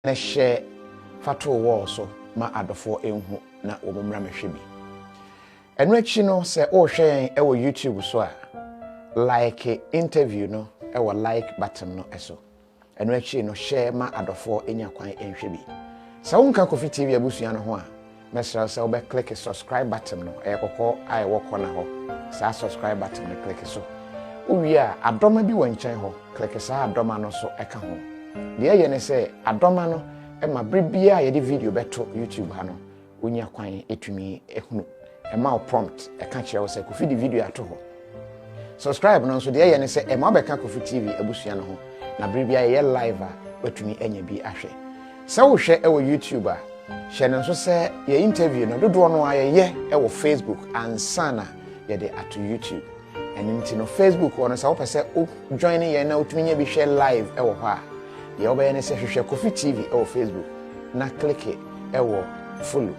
na share fato wall so ma adofo enhu na omumra mehwe bi enu achi no se o hwe e wo YouTube so a like interview no e wo like button no eso enu achi no share ma adofo enya kwan enhwe bi sa wonka Kofi TV abusua no ho a mesra se wo be click subscribe button no e kokko ai wo kona ho sa subscribe button no click so uwi a adoma bi wonchen ho click sa adoma no so eka ho de ye ne se adoma no e ma bribia ye de video beto YouTube ha no onya kwan etumi ehunu e ma prompt e ka kire wo se Kofi di video ato ho subscribe no so de ye ne se e ma be ka Kofi TV abusua no ho na bribia ye live a batumi enya bi ahwe se wo hwe e wo YouTube a hwe ne so se ye interview no dodo no aye e wo Facebook ansana ye de ato YouTube and no Facebook or so pese o join ye na otumi nya bi share live e wo ha ye obaye ne se hwehwe Kofi TV e wo Facebook na click e wo follow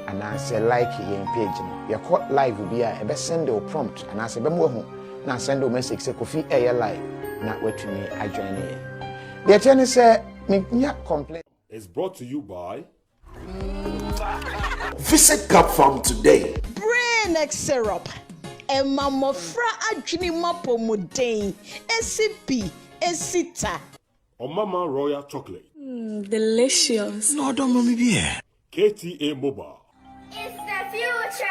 and I say like ye page no ye call live bi a e be send o prompt and I say be mo hu na send o message say Kofi e ye live na watumi a join ye the channel say me nya complain is brought to you by Visit Cup Farm today. Brain X syrup. Mamofra adwini mapomuden SCP Esita or Mama Royal Chocolate. Delicious. No, don't mommy be here. KTA Mobile. It's the future.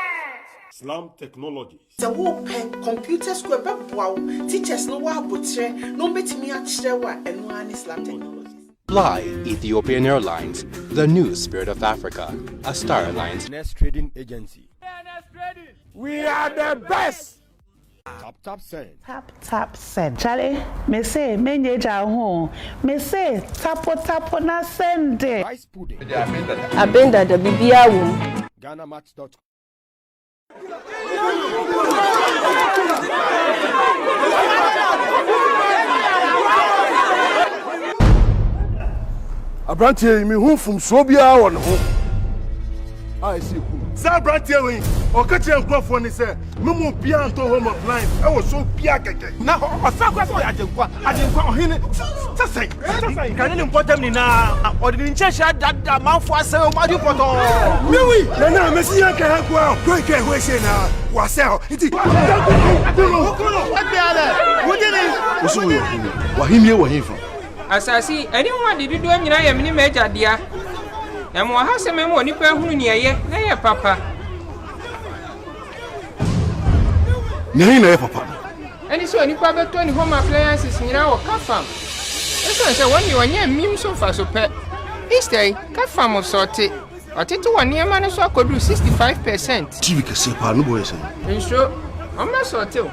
Slam Technologies. The whole pen computer square wow teachers no wa botre no betimi akire wa eno ani Slam Technologies. Fly Ethiopian Airlines, the new spirit of Africa, a Star Alliance Nest Trading Agency. We are the best. Tap send. Tap send. Charlie, me say menyeja ho. Me say tapo na send. Rice pudding. Abenda da bibia wo. GhanaMatch.com. Abrantie mi hu fum so bia won ho. I see. Sa abrantie wi o ka che nkrofo ni se me mu bia nto home of line e wo so bia keke. Na o sa kwa so ajenkwa ohine sesai kan ni important ni na odini nchesha dada manfo ase o madu poto. Mewi na me si yan ka ha kwa ko ke ho se na wa se o iti. Wa himie wa himfa. Asasi anyone did do anyina ya mini meja dia na mo ha se memo nipa hunu ne ye na ye papa ne na ye papa ani so nipa beto ni home appliances nyina wo ka fam eso se woni wonye mim so fa so pe instead ka fam of sorte oteto woni e ma no so akodu 65%. TV ke se pa no boy se enso o ma sorte o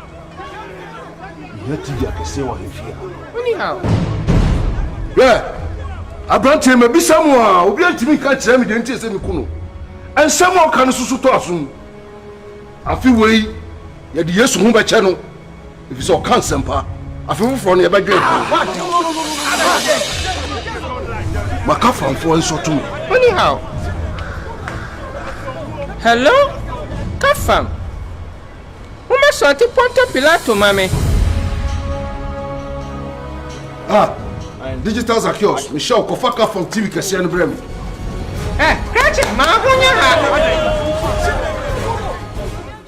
ya TV ke se wa hifia oni how yeah abrantie me bisamu a obi antimi ka kire me de ntie se me kuno ensam o kan susu to aso afi wei ye de Yesu hu be che no if so kan sempa afi foforo no ye be dwe maka famfo enso to anyhow hello kafam uma sorte ponto pilato mame digital zakios Michelle Kofaka from TV Kasian Brem. Catch it, Mahonya.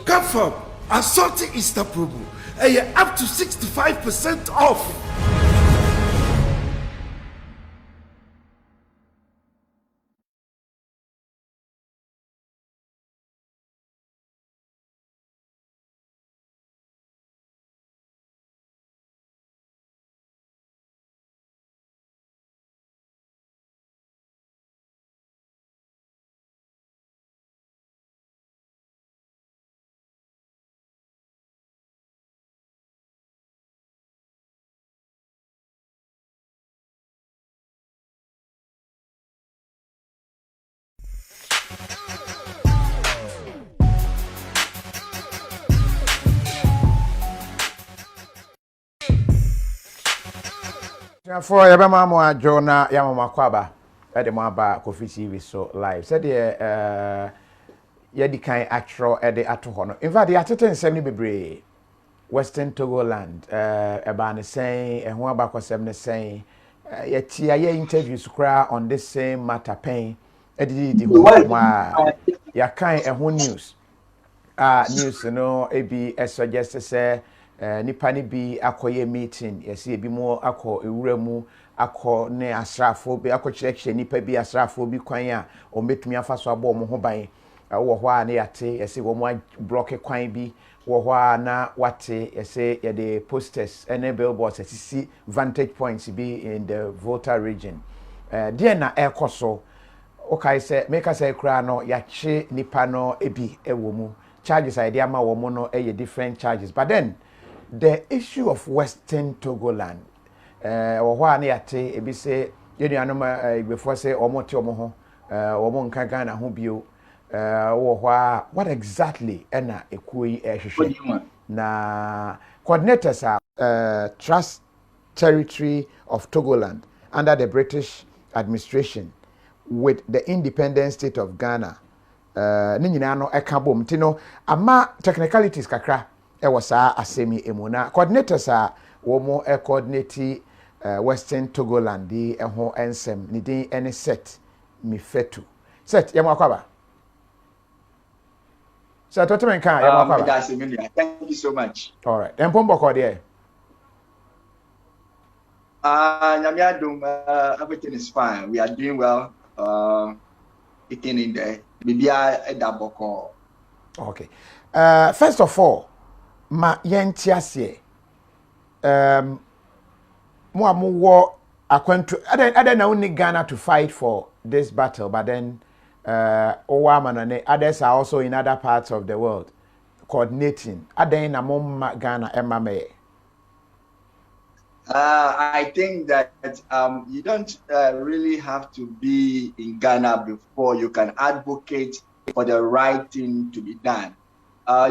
Cup assorted Easter promo. And you're up to 65% off. For yabama mo ajo na yamama kwaba e de mo aba Kofi TV so live said ye di kan actual e de ato ho no in fact ya tete nsem ni bebre Western Togoland eba ne sen e ho aba kwasem ne sen yɛtia yɛ interviews koraa on this same matter pɛn ɛdidi ho nkɔmmɔ a yɛakan ɛho news news no ebi suggest sɛ nipa ne bi akɔyɛ meeting yɛsi ebi mu akɔ ewura mu akɔ ne asrafo bi akɔ kyerɛkyerɛ nipa bi asrafo bi kwan a ɔmbɛtumi afa so abɔ ɔmo ho ban wɔ hɔ a ne yɛate yɛsi wɔn block kwan bi wɔ hɔ a na wate yɛsi yɛde posters ɛne billboards ɛsisi vantage points bi in the Volta region deɛ na ɛkɔ so okay sɛ meka sɛ kura no yɛakye nipa no ebi ɛwɔ mu charges a yɛde ama wɔn no ɛyɛ different charges but then the issue of Western Togoland wɔ hɔ a ne yɛate ebi sɛ yɛnuanom igbefoɔ sɛ wɔn te wɔn ho wɔn nka Ghana ho bio wɔ hɔ a what exactly ɛna ekuo yi ɛhwehwɛ na coordinators are Trust Territory of Togoland under the British administration with the independent state of Ghana ne nyinaa no ɛka bom nti no ama technicalities kakra ɛwɔ saa asɛmi emu na coordinators a wɔn coordinate Western Togoland di ɛho nsɛm ne din ɛne set mifetu set yɛn mu akwaba set ɔtɛmɛ nkan yɛn mu akwaba thank you so much all right mpɔn bɔkɔ deɛ nyame everything is fine we are doing well eating in there bibia eda bɔkɔ okay first of all ma yɛnti aseɛ mo a mowɔ akwantu other na only Ghana to fight for this battle but then others are also in other parts of the world coordinating other na mo Ghana emma I think that you don't really have to be in Ghana before you can advocate for the right thing to be done.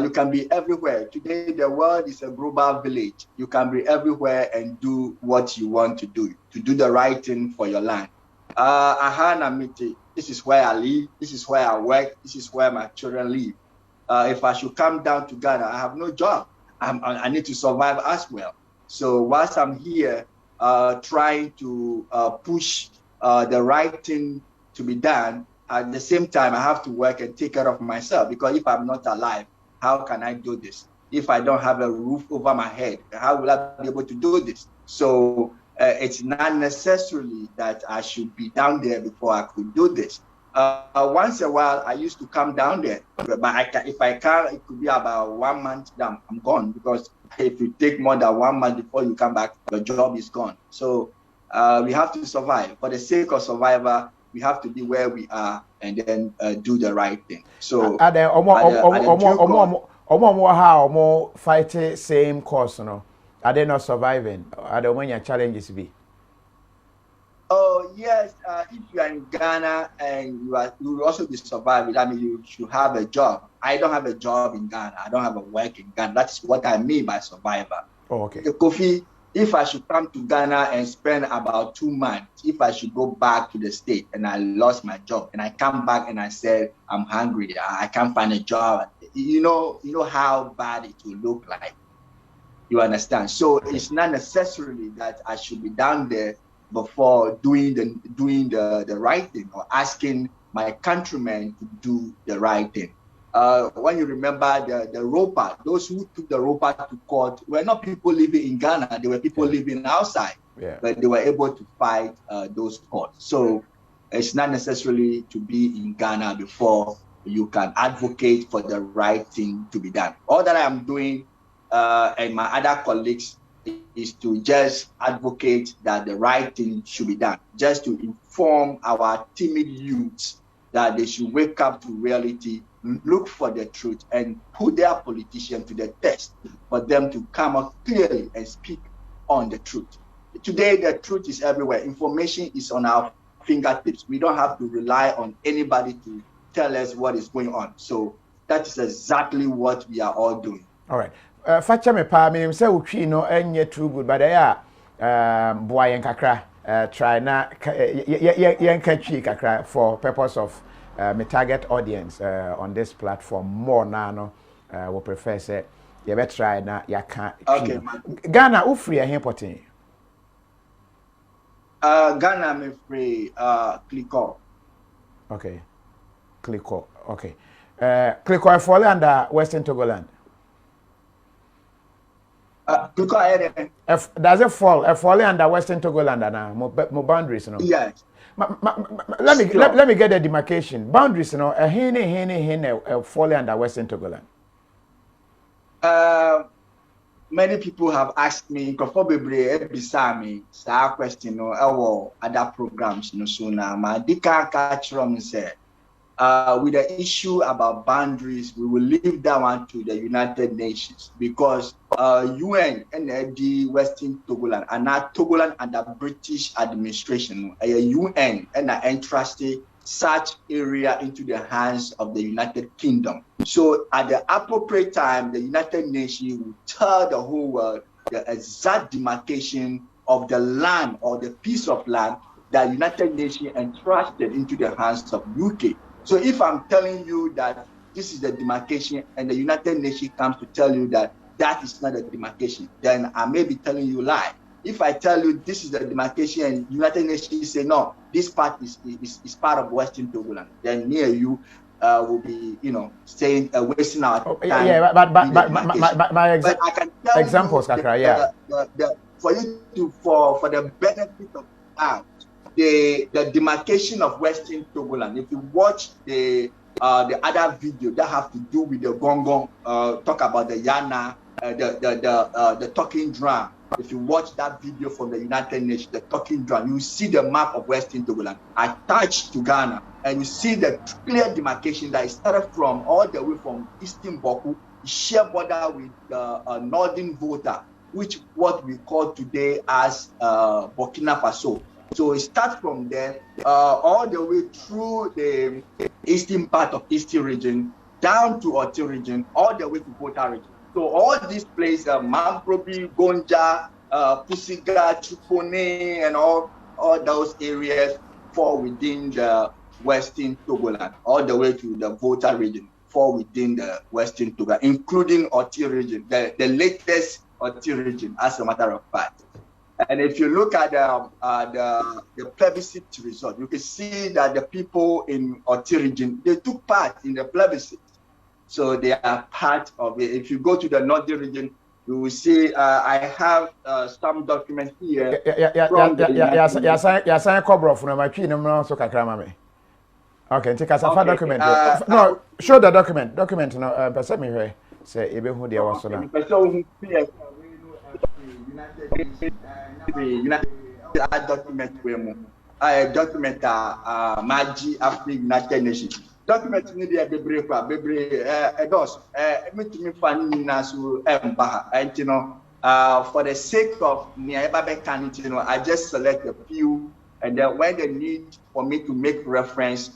You can be everywhere. Today, the world is a global village. You can be everywhere and do what you want to do the right thing for your land. This is where I live. This is where I work. This is where my children live. If I should come down to Ghana, I have no job. I need to survive as well. So whilst I'm here trying to push the right thing to be done, at the same time, I have to work and take care of myself because if I'm not alive, how can I do this? If I don't have a roof over my head, how will I be able to do this? So it's not necessarily that I should be down there before I could do this. Once in a while, I used to come down there, but if I can't, it could be about 1 month down, I'm gone because if you take more than 1 month before you come back, your job is gone. So we have to survive. For the sake of survival, we have to be where we are and then do the right thing. So fight same course, no? Are they not surviving? Are there many challenges be? Oh yes, if you are in Ghana and you will also be surviving. I mean, you should have a job. I don't have a job in Ghana. I don't have a work in Ghana. That's what I mean by survivor. Oh, okay. Kofi, if I should come to Ghana and spend about 2 months, if I should go back to the state and I lost my job and I come back and I said I'm hungry, I can't find a job. You know how bad it will look like. You understand? So it's not necessarily that I should be down there before doing the right thing or asking my countrymen to do the right thing. When you remember the roper, those who took the roper to court were not people living in Ghana, they were people living outside, but they were able to fight those courts. So it's not necessarily to be in Ghana before you can advocate for the right thing to be done. All that I'm doing and my other colleagues is to just advocate that the right thing should be done, just to inform our timid youths that they should wake up to reality, look for the truth, and put their politician to the test for them to come out clearly and speak on the truth. Today, the truth is everywhere. Information is on our fingertips. We don't have to rely on anybody to tell us what is going on. So that is exactly what we are all doing. All right. Facha me pa minim se utwi no enye too good but ya boa yen kakra try na yen katwi kakra for purpose of my target audience on this platform more na no we prefer say you better try na ya can okay Ghana ufri e potin Ghana me free Kliko. Okay. Kliko. Okay. Kliko I fall under Western Togoland. Kliko does it fall? I fall under Western Togoland and mo boundaries, you know. Yes. Let me get the demarcation. Boundaries, you know, fall under Western Togoland. Many people have asked me, beside me, question, or other programs, so now my Dika catch from said, with the issue about boundaries, we will leave that one to the United Nations because UN and the Western Togoland and not Togoland under British administration, UN and entrusted such area into the hands of the United Kingdom. So at the appropriate time, the United Nations will tell the whole world the exact demarcation of the land or the piece of land that United Nations entrusted into the hands of UK. So if I'm telling you that this is the demarcation and the United Nations comes to tell you that that is not a demarcation, then I may be telling you a lie. If I tell you this is the demarcation and United Nations say no, this part is part of Western Togoland, then me and you will be, saying wasting our time. Yeah, but my examples, for you to for the benefit of the demarcation of Western Togoland. If you watch the other video that have to do with the gongong, talk about the yana, the talking drum. If you watch that video from the United Nations, the talking drum, you see the map of Western Togoland attached to Ghana, and you see the clear demarcation that is started from all the way from Eastern Boku, share border with the Northern Volta, which what we call today as Burkina Faso. So it starts from there all the way through the eastern part of Eastern region, down to Oti region, all the way to Volta region. So all these places, Mamprobi, Gonja, Pusiga, Chupone, and all those areas fall within the Western Togoland, all the way to the Volta region, fall within the Western Togoland, including Oti region, the latest Oti region, as a matter of fact. And if you look at the plebiscite result, you can see that the people in Oti region, they took part in the plebiscite. So they are part of it. If you go to the Northern region, you will see I have some documents here. Okay, take us a document. No, show the document. Document, no, person me here. Say, ebe who they was now. Document Maji after United Nations. Document ni dia bebre edos me to me fan na so emba and for the sake of me I just select a few, and then when they need for me to make reference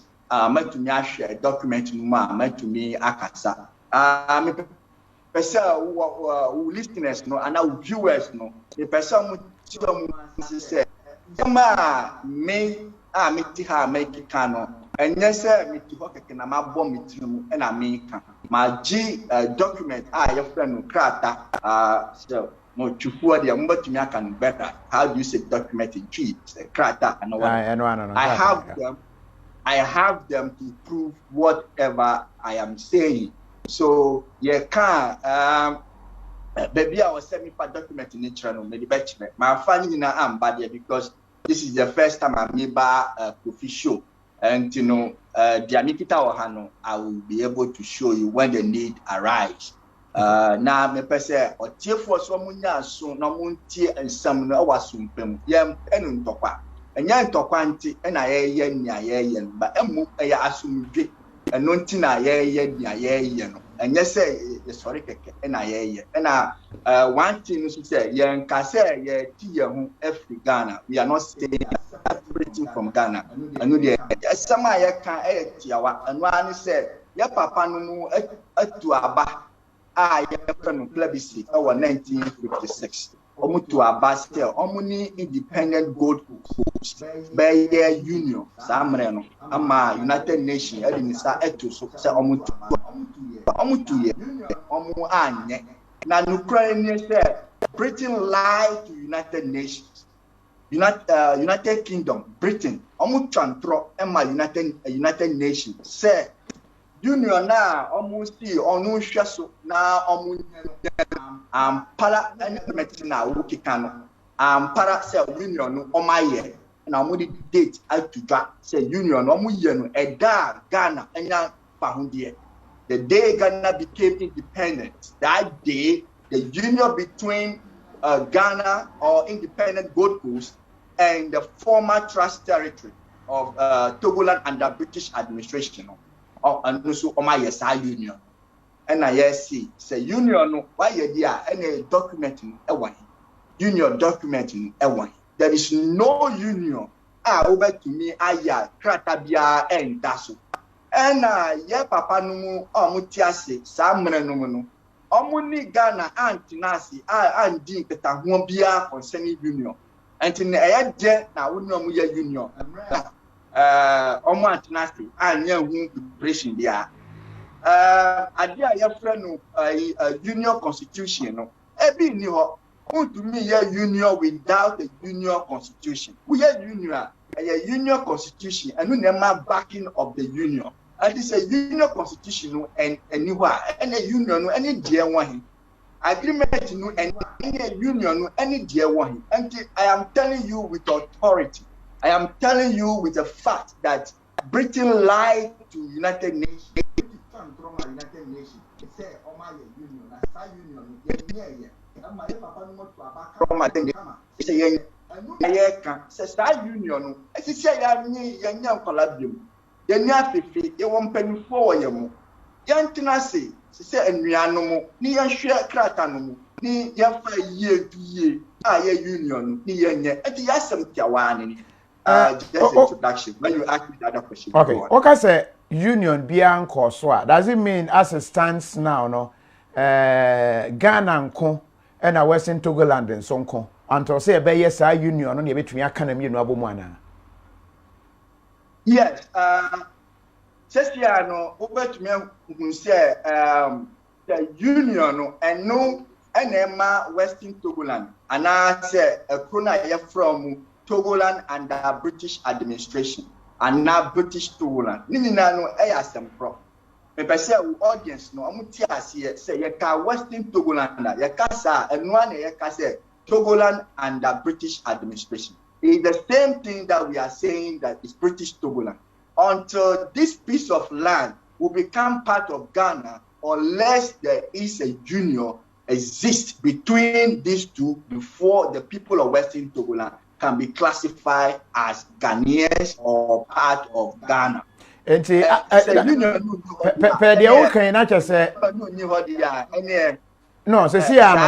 me to me share document me to me akasa me person who listeners no and our viewers no the person who say me ti ha make kano and yes me to hoke na ma bom mitrim and America ma g document your friend no krata so no chufu dia mbatumi aka no better. How do you say document in tree krata and I have them to prove whatever I am saying. So baby I was sending for document in nature no me the my family na am bad here because this is the first time I'm able Kofi show, and the Amikita Ohano, I will be able to show you when the need arise. Now me pese o tie for so munya so na muntie ensam na wasum yam enu ntokwa enya ntokwa nti na ye nia ye ba emu ya asumdwe eno nti na ye nia ye no enye se ye sorry keke na ye na one thing is say ye nka say ye ti ye hu Ghana. We are not staying separating from Ghana. Anu de sama ye kan tiawa anu ani say ye papa no mu atu aba ye no plebiscite over 1956. Omutu aba still omuni independent gold coast by the union samre no ama United Nations edinisa eto so say omutu ye omu anye na Ukraine say Britain lied to United Nations United Kingdom, Britain, almost transfer United Nations. Say union na almost see onu hweso na omu para any metina wuki kanu para say union no omaye na omu di date atudwa say union omu ye no eda Ghana enya pahundie. The day Ghana became independent, that day the union between Ghana or independent Gold Coast and the former trust territory of Togoland under British administration. And also my union. And I see say union why you there any documenting a one union documenting a one. There is no union over to me aya kratabia and daso. And papa no mutiase samre no no. Omuni Ghana antinasi andi keta ho bia concerning union. Antin je na union mu ya union. Omo antinasi anya hu preparation dia. Ade ya friend no union constitution no. Ebi ni ho. To me ya union without a union constitution. We ya union a union constitution and no nema backing of the union. And it's a union constitution and anywhere any union any dear one agreement no and any union no any dear one. And I am telling you with authority, I am telling you with the fact that Britain lied to United Nations. United Nations. They say, "Oh my union, that's union." Union. I say, "I Yenya fefe ye wompani fo yemu yantina se enuano mu ni yehwe krata no mu ni yefa ye duye ye union ni yenye enti yasem tiawane ni just introduction when you ask me the other question. Okay, okay, say union bia nko so a does it mean as it stands now no Ghana nko and a Western Togoland nso nko until say be yes union no na betumi aka na mienu abomu ana. Yes, Sesiano, over to me who say the union and no Emma Western Togoland, and I say a crona from Togoland under British administration, and now British Togoland. Nina no ASM pro. Me say audience no amutia say yaka Western Togoland, yakasa and one yakase Togoland under British administration. It's the same thing that we are saying that is British Togoland. Until this piece of land will become part of Ghana, unless there is a union exist between these two before the people of Western Togoland can be classified as Ghanaians or part of Ghana. No, say see am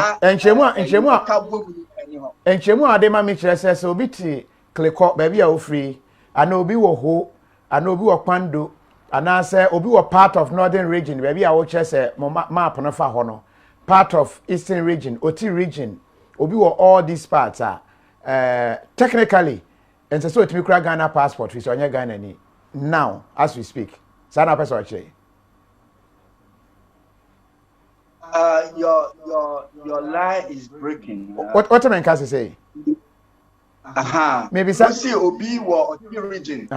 enchemu ade ma me kire se obi ti klikọ ba bia ofri ana obi wo ho ana obi wo kwando ana se obi wo part of northern region ba bia wo kire se map no fa ho no part of eastern region oti region obi wo all these parts technically and so it me kura Ghana passport we so nya Ghana ni now as we speak sana person kire. Your line is breaking. What am I can say? Maybe some see Obi or region.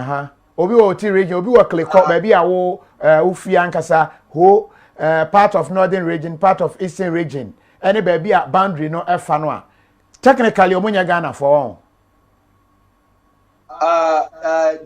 Obi or region, Obi or click up, maybe I will Ufi Ankasa, who part of northern region, part of eastern region. Any baby at boundary no F1. Technically, Omunya Ghana for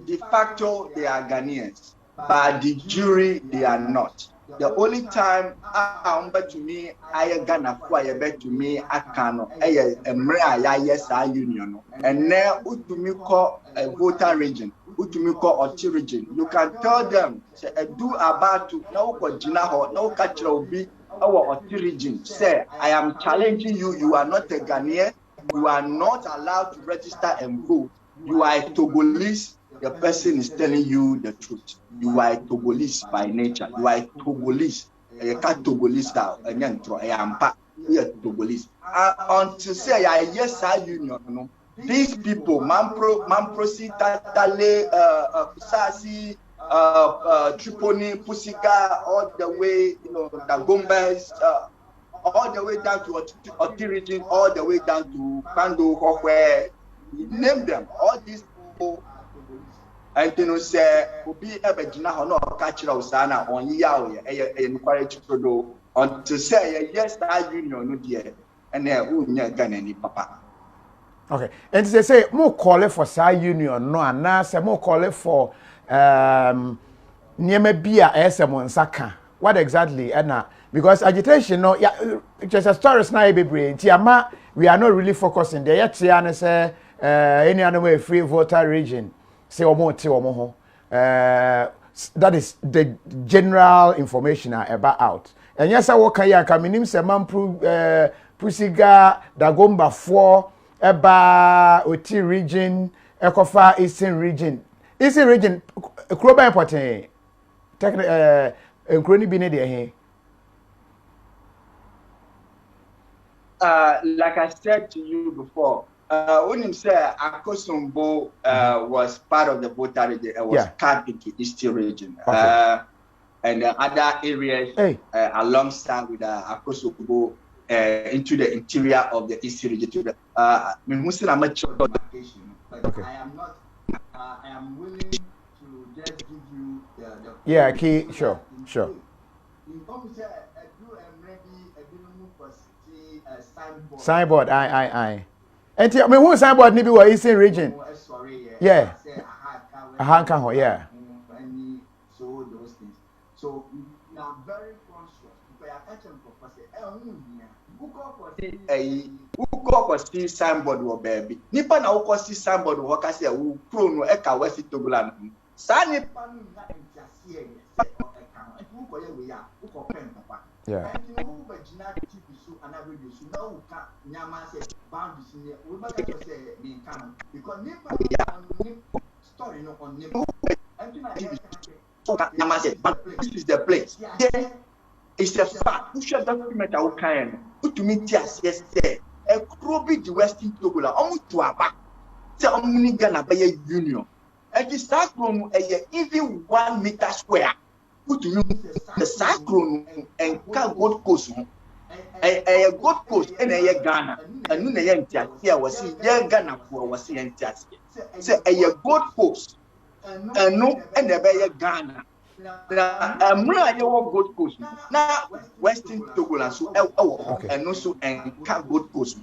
de facto they are Ghanaians, but the jury they are not. The only time I to me, I Ghana for I bet to me, I cannot. Yes, I union. And now, to me call a voter region, to me call Oti region. You can tell them, say, do about to no Jinaho, no catch will be our Oti region. Say, I am challenging you. You are not a Ghanaian. You are not allowed to register and vote. You are a Togolese. The person is telling you the truth. You are a Togolese by nature. You are a Togolese. You can't Togolese style. I am part. You are Togolese. Until say yes, I union. These people, Mamprosi, Tatale, Kusasi, Tripoli, Pusika, all the way, the Gombas, all the way down to Oti region, all the way down to Pando, where name them. All these people, and you know, say, Obi Ebejina Hono Kachira Usana on Yao, encourage to do on to say, yes, that union, no dear, and then who near any papa. Okay, and they say more call it for side union, no, and now say more call it for near maybe a SM Saka. What exactly, Edna? Because agitation, no, yeah, just a story, snipe brain. Tiama, we are not really focusing there. Yet, Tiana say, any other way free voter region, say or more, that is the general information about out. And yes, I work here, Kaminim Seman Pusiga, Dagomba 4, Eba, Oti region, Ekofa, Eastern region. Eastern region, Kroba important. Like I said to you before, when you say Akosombo was part of the voter region, was cut into Eastern region, and the other areas alongside with Akosombo into the interior of the Eastern region. To the I am not. I am willing to just give you the key, sure. Signboard, I. And I mean, who signboard maybe were Eastern region? Yeah. Yeah. So those things. So now very conscious. If I catch them for who go for see signboard wo baby. Nipa na who see signboard wo ka say who pro no e ka West Togoland. Sa nipa no na entiase e say o e ka no. Who ko ye we ya, who ko pen papa. Yeah. And you who be gina TV so and radio so na who ka nyama say boundaries ni we ba say me kan because nipa story no on nipa. And you na nyama say this is the place. Then it's a fact. Who should document our kind? Put to me, yes, a crowby the Western Togoland, almost to a back. Say, Gana by a union. And the cyclone, even 1 meter square. Put to you the cyclone and car Gold Coast. A Gold Coast and a Ghana. And noon a young here was in Ghana for was in Tia. Say, a Gold Coast. And no, and a Ghana. I'm not your Gold Coast. Now, Western Togoland, so and also and Gold Coast.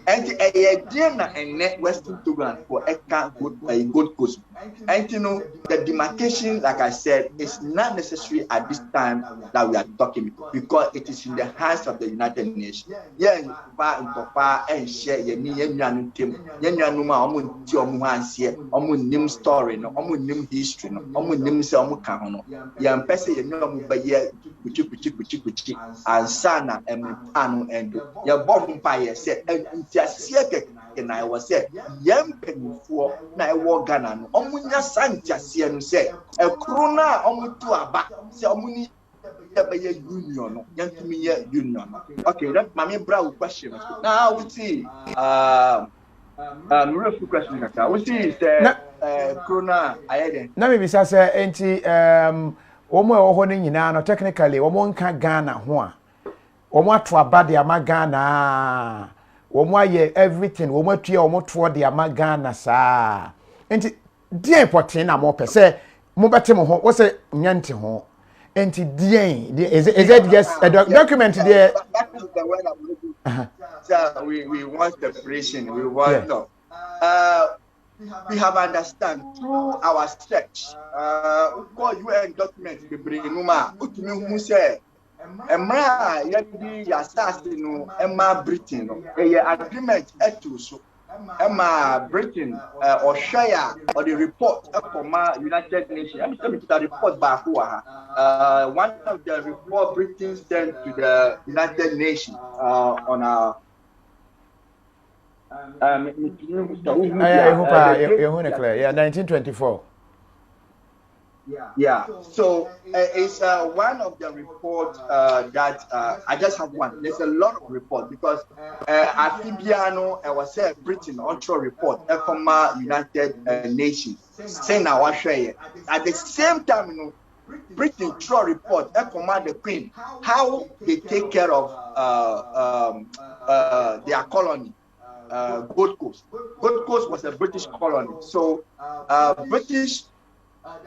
And a dinner and net Western Togoland for a Gold Coast. And you know, the demarcation, like I said, is not necessary at this time that we are talking because it is in the hands of the United Nations. Yeah, Papa and share your Yan Tim, Yanuma, Omun story, no, Omun history, no, Omun Selmukano. Yan Pessy, you know, by ye, which and Sana and Pano and your bottom pie said, and just and I was said, young penny for na war Ghana, Omunya Santa Sian said, a crona almost to a back, Samuni. Union, young to me union. Okay, that's my brow question. Now we see real few questions. We see Corona. I had now maybe say anti omo ho ni nyina no technically omo nka Ghana ho a omo ato abade ama Ghana omo aye everything omo atua omo to de ama Ghana sa anti dey important na mo pese mo bete mo ho wo se nyante ho. And is it just a document there? That is the word I'm looking. So we want separation. We want no. We have understand through our search. Call UN document we bring Numa. Utumi who say Emma yedi assassin Emma Britain. Agreement etu so. Emma Britain or share or the report from United Nations. I'm telling you the report by who one of the report Britain sent to the United Nations on our 1924. Yeah. So it's one of the reports that I just have one. There's a lot of reports because Afibiano was a Britain onshore report from United Nations saying our share. At the same time, you know, Britain through report from the Queen how they take care of their colony. Gold Coast. Gold Coast was a British colony. So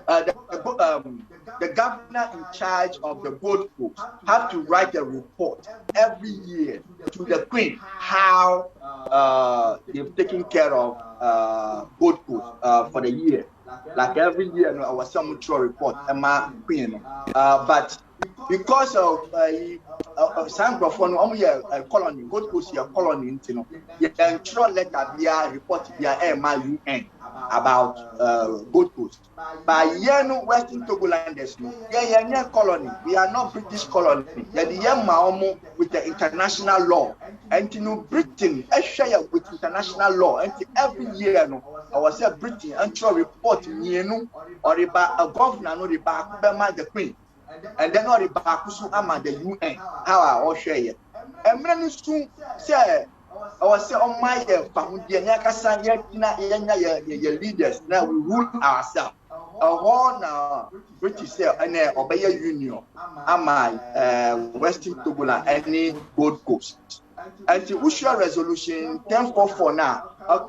the governor in charge of the Gold Coast have to write a report every year to the Queen how they've taken care of Gold Coast for the year. Like every year, I was some mutual report, my Queen. But because of some colony, Gold Coast a colony, you can throw letter via report via UN about Gold Coast. By Western Togolanders, yeah, colony. We are not British colony. Yeah, with the international law. And Britain, I share with international law. And every year, I was a Britain and throw report, or about a governor, no, the Queen. And then all the Bakusu Ama the UN, how I all share it. And many soon say, I was on my leaders, now we rule ourselves. A whole British and obey union, Ama Western Togoland, any Gold Coast. And the Usha resolution 1044 now, I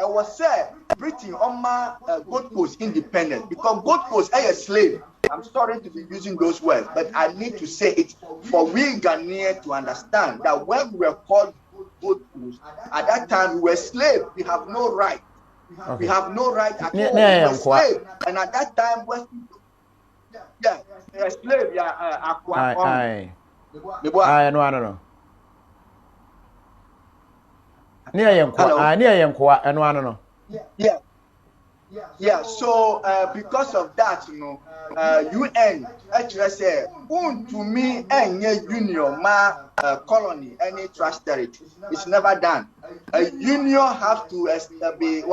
was said Britain on my Gold Coast independent because Gold Coast is a slave. I'm sorry to be using those words, but I need to say it for we Ghanaians to understand that when we were called Gold Coast, at that time we were slaves. We have no right. Okay. We have no right at all. We were slaves. And at that time, Western, yeah, a slave, yeah, no. Yeah, so because of that, UN actually said, to me, any union, colony, any trust territory, it's never done. A union have to be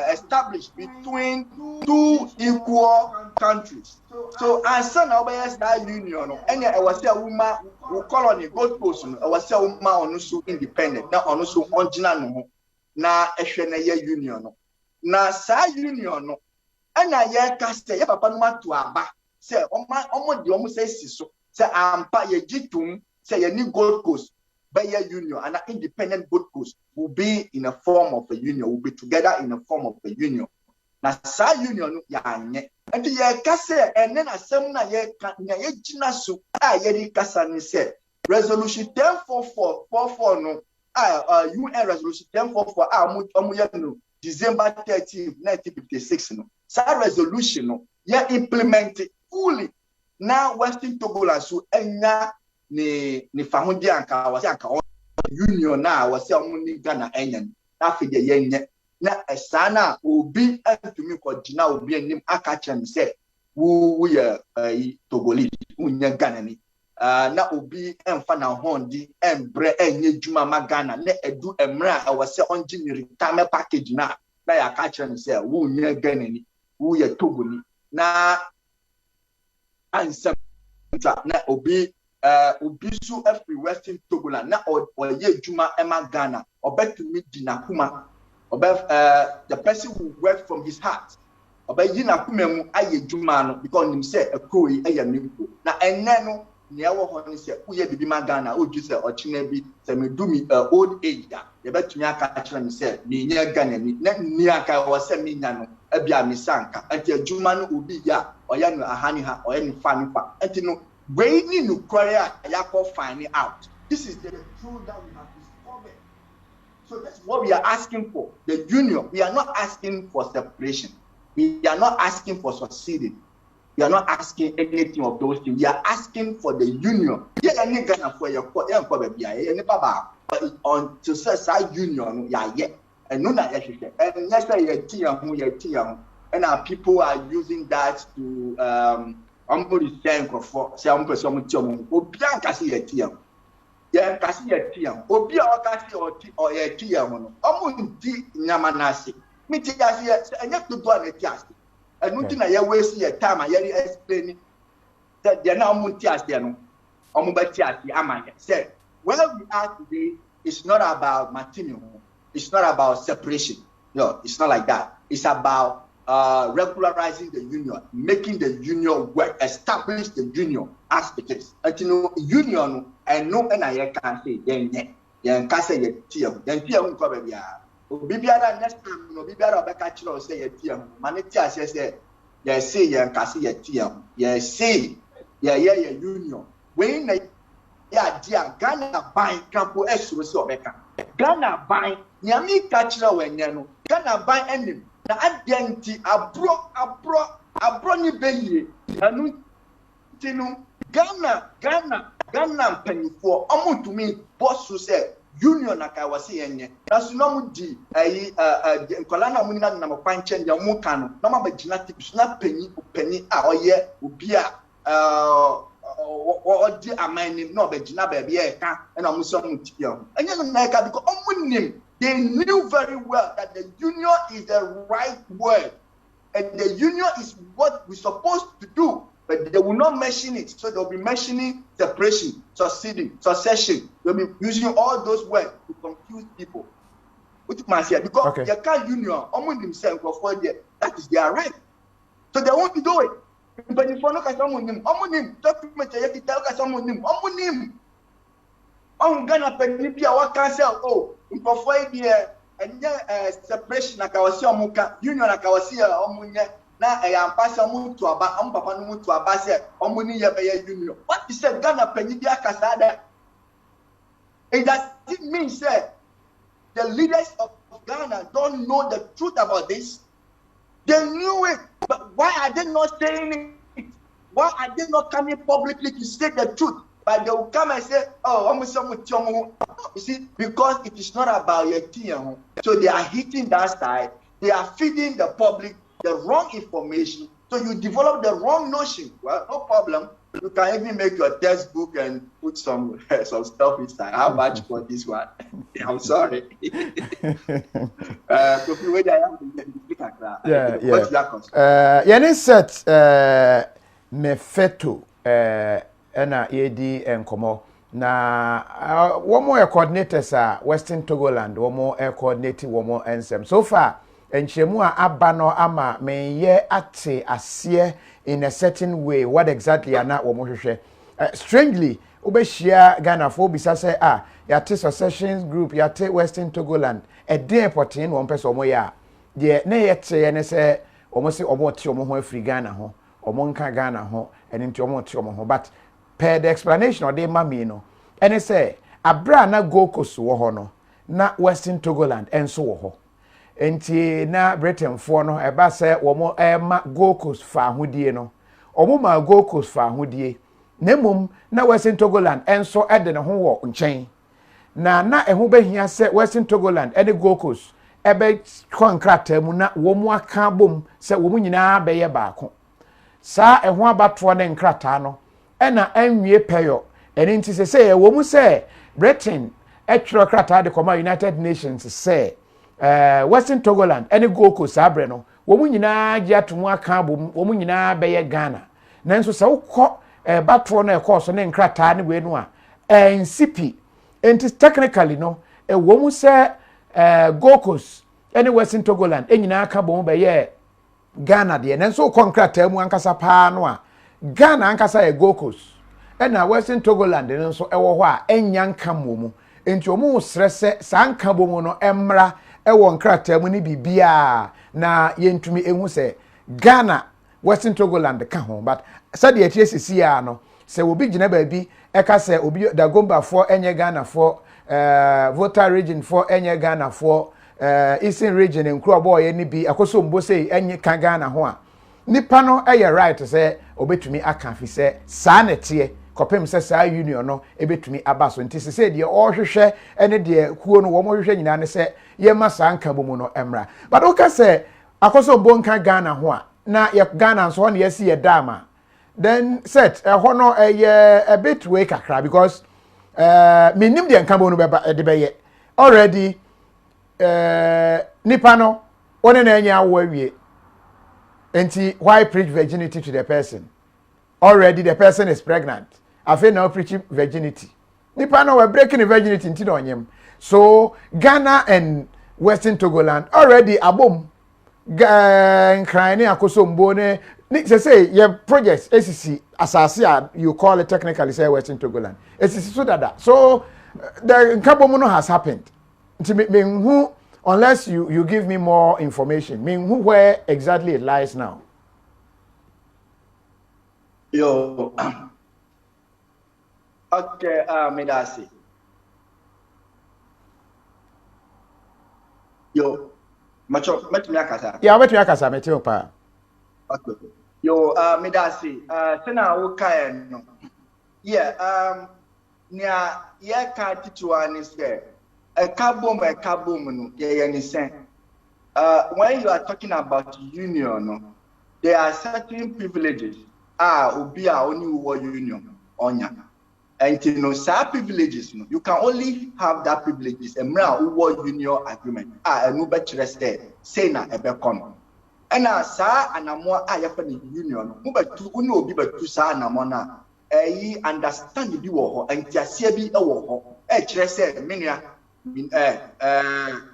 established between two equal countries. So, as son of that union, any I was a woman who colony Gold Coast, I was a woman on independent, now on original, now a union. Na sa union no ana ye ka say ya papa no matu aba say omo de omo say siso say ampa ye gitum say ye ni Gold Coast by ye union and an independent Gold Coast will be in a form of a union, will be together in a form of a union. Na sa union no ya anye and ye ka say and then asem na ye gina so ye di kasa ni say resolution 1044 no UN resolution 1044 omo ye no December 13, 1956, that resolution, yeah, implemented fully. Now, Western Togoland, so enya ni fahundi anka wasi anka union na wasi amuni Ghana enyen. Na fide yenye na esana obi entumi ko jina obi enim aka chem say wo ye Togolese unye Ghana ni. Na obi emfa na hondi embre enye juma ma Ghana na edu emra awase onji ni retirement package na ya catch and say wo nye Ghana ni wo ye Togo ni na ansem na obi su every Western Togoland na oye juma ema Ghana obetumi dina kuma the person who work from his heart obeyi na kuma mu aye juma no because him say ekoi eye nimpo na enne no near what he said, we had be Magana, who just said, or Chinabi, Samidumi, old age. The bet me, I catch and said, me near Ghana, Niaka was a minano, a bia misanka, until Jumano would be ya, or Yanu Ahaniha, or any funny fact. And you know, waiting to Korea, Yako finding out. This is the truth that we have discovered. So that's what we are asking for. The union, we are not asking for separation, we are not asking for succeeding. We are not asking anything of those things. We are asking for the union. Yeah, any Ghana for your but until such union, yeah, and no, and yes, and our people are using that to thank for some person. Obianca see a tiam. Yeah, Cassie a tiam. Obianca or a tiam. Omundi Yamanasi. Mitias, and yet to do a task. And nothing I waste your time. I explain that they are now Muntias. They are no Omubatias. Amaya said, where we are today is not about Martino. It's not about separation. No, it's not like that. It's about regularizing the union, making the union work, establish the union as it is. And you know, union, and no, and I can't say, yen ka say ye tie hu ko ba bia obi biara next time no obi biara obeka kire say ye tie hu ma ne tie ase say ye say yen ka say ye tie hu ye say ye union we na ya dia Ghana ban kampo esuro say obeka Ghana ban nyame ka kire wenye no Ghana ban enim na adenti abro ni beye anu tinu Ghana mpanifo omutumi boss say union aka wase yenye na so no mudi nkola na munina na mpanche ndia mu ka no na mabagina tips na panyi a oye obi a odi amani no bagina ba bia e ka na mu so mutipia enye no na ka because omunim they knew very well that the union is the right word and the union is what we're supposed to do, but they will not mention it. So they'll be mentioning separation, succession. They'll be using all those words to confuse people. Which must say because you can't union, only themselves for there. That is their right. So they won't do it. But if you look at someone name, document you have to tell someone name, I'm gonna penny what cancel. Oh, for there. And separation na kawasi omuka union na kawasi omunye na yampasa muntu aba papa no muntu aba se omuni ye be union. What is said Ghana penyi bi akasada? It does mean say the leaders of Ghana don't know the truth about this. They knew it, but why are they not saying it? Why are they not coming publicly to say the truth? But they will come and say, oh, you see, because it is not about your team. So they are hitting that side. They are feeding the public the wrong information. So you develop the wrong notion. Well, no problem. You can even make your textbook and put some stuff inside. How much for this one? I'm sorry. Kofi, where I am, what's that concern? Yenny set Mefeto. Ena yedi enkomo na womo e coordinators a Western Togoland womo e coordinate womo ensem so far enchemu a abano ama menye ate ase in a certain way what exactly ana womo hwehwe strangely obehia Ghana for bisa say yate successions group yate Western Togoland e dey portin won pese womo ya de na yete ne se womo se womo te womo ho afri Ghana ho womo nka Ghana ho eni nti womo te womo ho but per the explanation or the mami no and say abra na go Coast wo ho no na Western Togoland enso wo ho enti na Britain for no eba say wo mo ma go Coast fa hodie no omo ma go Coast fa hodie nemum na Western Togoland enso ede ne ho wo nchen na eho behia say Western Togoland ene go Coast ebe konkrata mu na wo mo aka bom say wo mo nyina be ye baako sa eho abato ne nkrata no ena enwie peyo eni nti se wo mu se Britain etro krata de koma United Nations se Western Togoland eni goko sabre no wo mu nyina gi atomu aka bom wo mu nyina be ye Ghana nanso se wokọ batro na ekọ so ne nkrata ne we no a ensipi enti technically no wo mu se gokos eni Western Togoland enyina aka bom be ye Ghana de nanso konkrata mu ankasa pa no a Ghana ankasa e gokos ena Western Togoland nso ewo ho a enya nka momu enti omu srese sanka bomu no emra ewo nkrata mu ni bibia na yentumi ehu se Ghana Western Togoland ka ho but said the TSC ya no se obi gina ba bi eka se obi Dagomba for enye Ghana for voter region for enye Ghana for Eastern region nkro boy ni bi akoso mbo sei enye ka Ghana ho a nipa no right say obetumi aka fi say saa netie kopem say saa union no ebetumi abaso nti say de o hwehwe ene de kuo no wo mo hwehwe nyina ne say ye ma saa nka bomu no emra but o ka say akoso mbo nka Ghana ho a na ye Ghana so na yesi ye dama then set ho no a bit way kakra because minim de nka bomu no beba de beye already nipa no one na anya wo awie. Enti why preach virginity to the person? Already the person is pregnant. I feel now preaching virginity. Nipa no we're breaking the virginity into onyem. So Ghana and Western Togoland already abom. Nkrane akoso mbone. Say your projects ACC asasi you call it technically say Western Togoland. ACC so that. So the Nkabomuno has happened. Who, unless you give me more information, who where exactly it lies now? Yo, okay, Medasi. Yo, macho, akasa. Yeah, akasa, metumi pa. Okay. Yo, Medasi, sena ukaya no. Yeah, nia ye ka tituani say a kabom no ye ni say. When you are talking about union, no, there are certain privileges. Obi a only war union onya. And you know, some privileges, you can only have that privileges. A war union agreement. And no better say na ebekon. And sa anamo ayefani union. Mubatu unu obi betu sa anamo na. Understand bi wo ho antiasie bi e wo ho. Kire say menia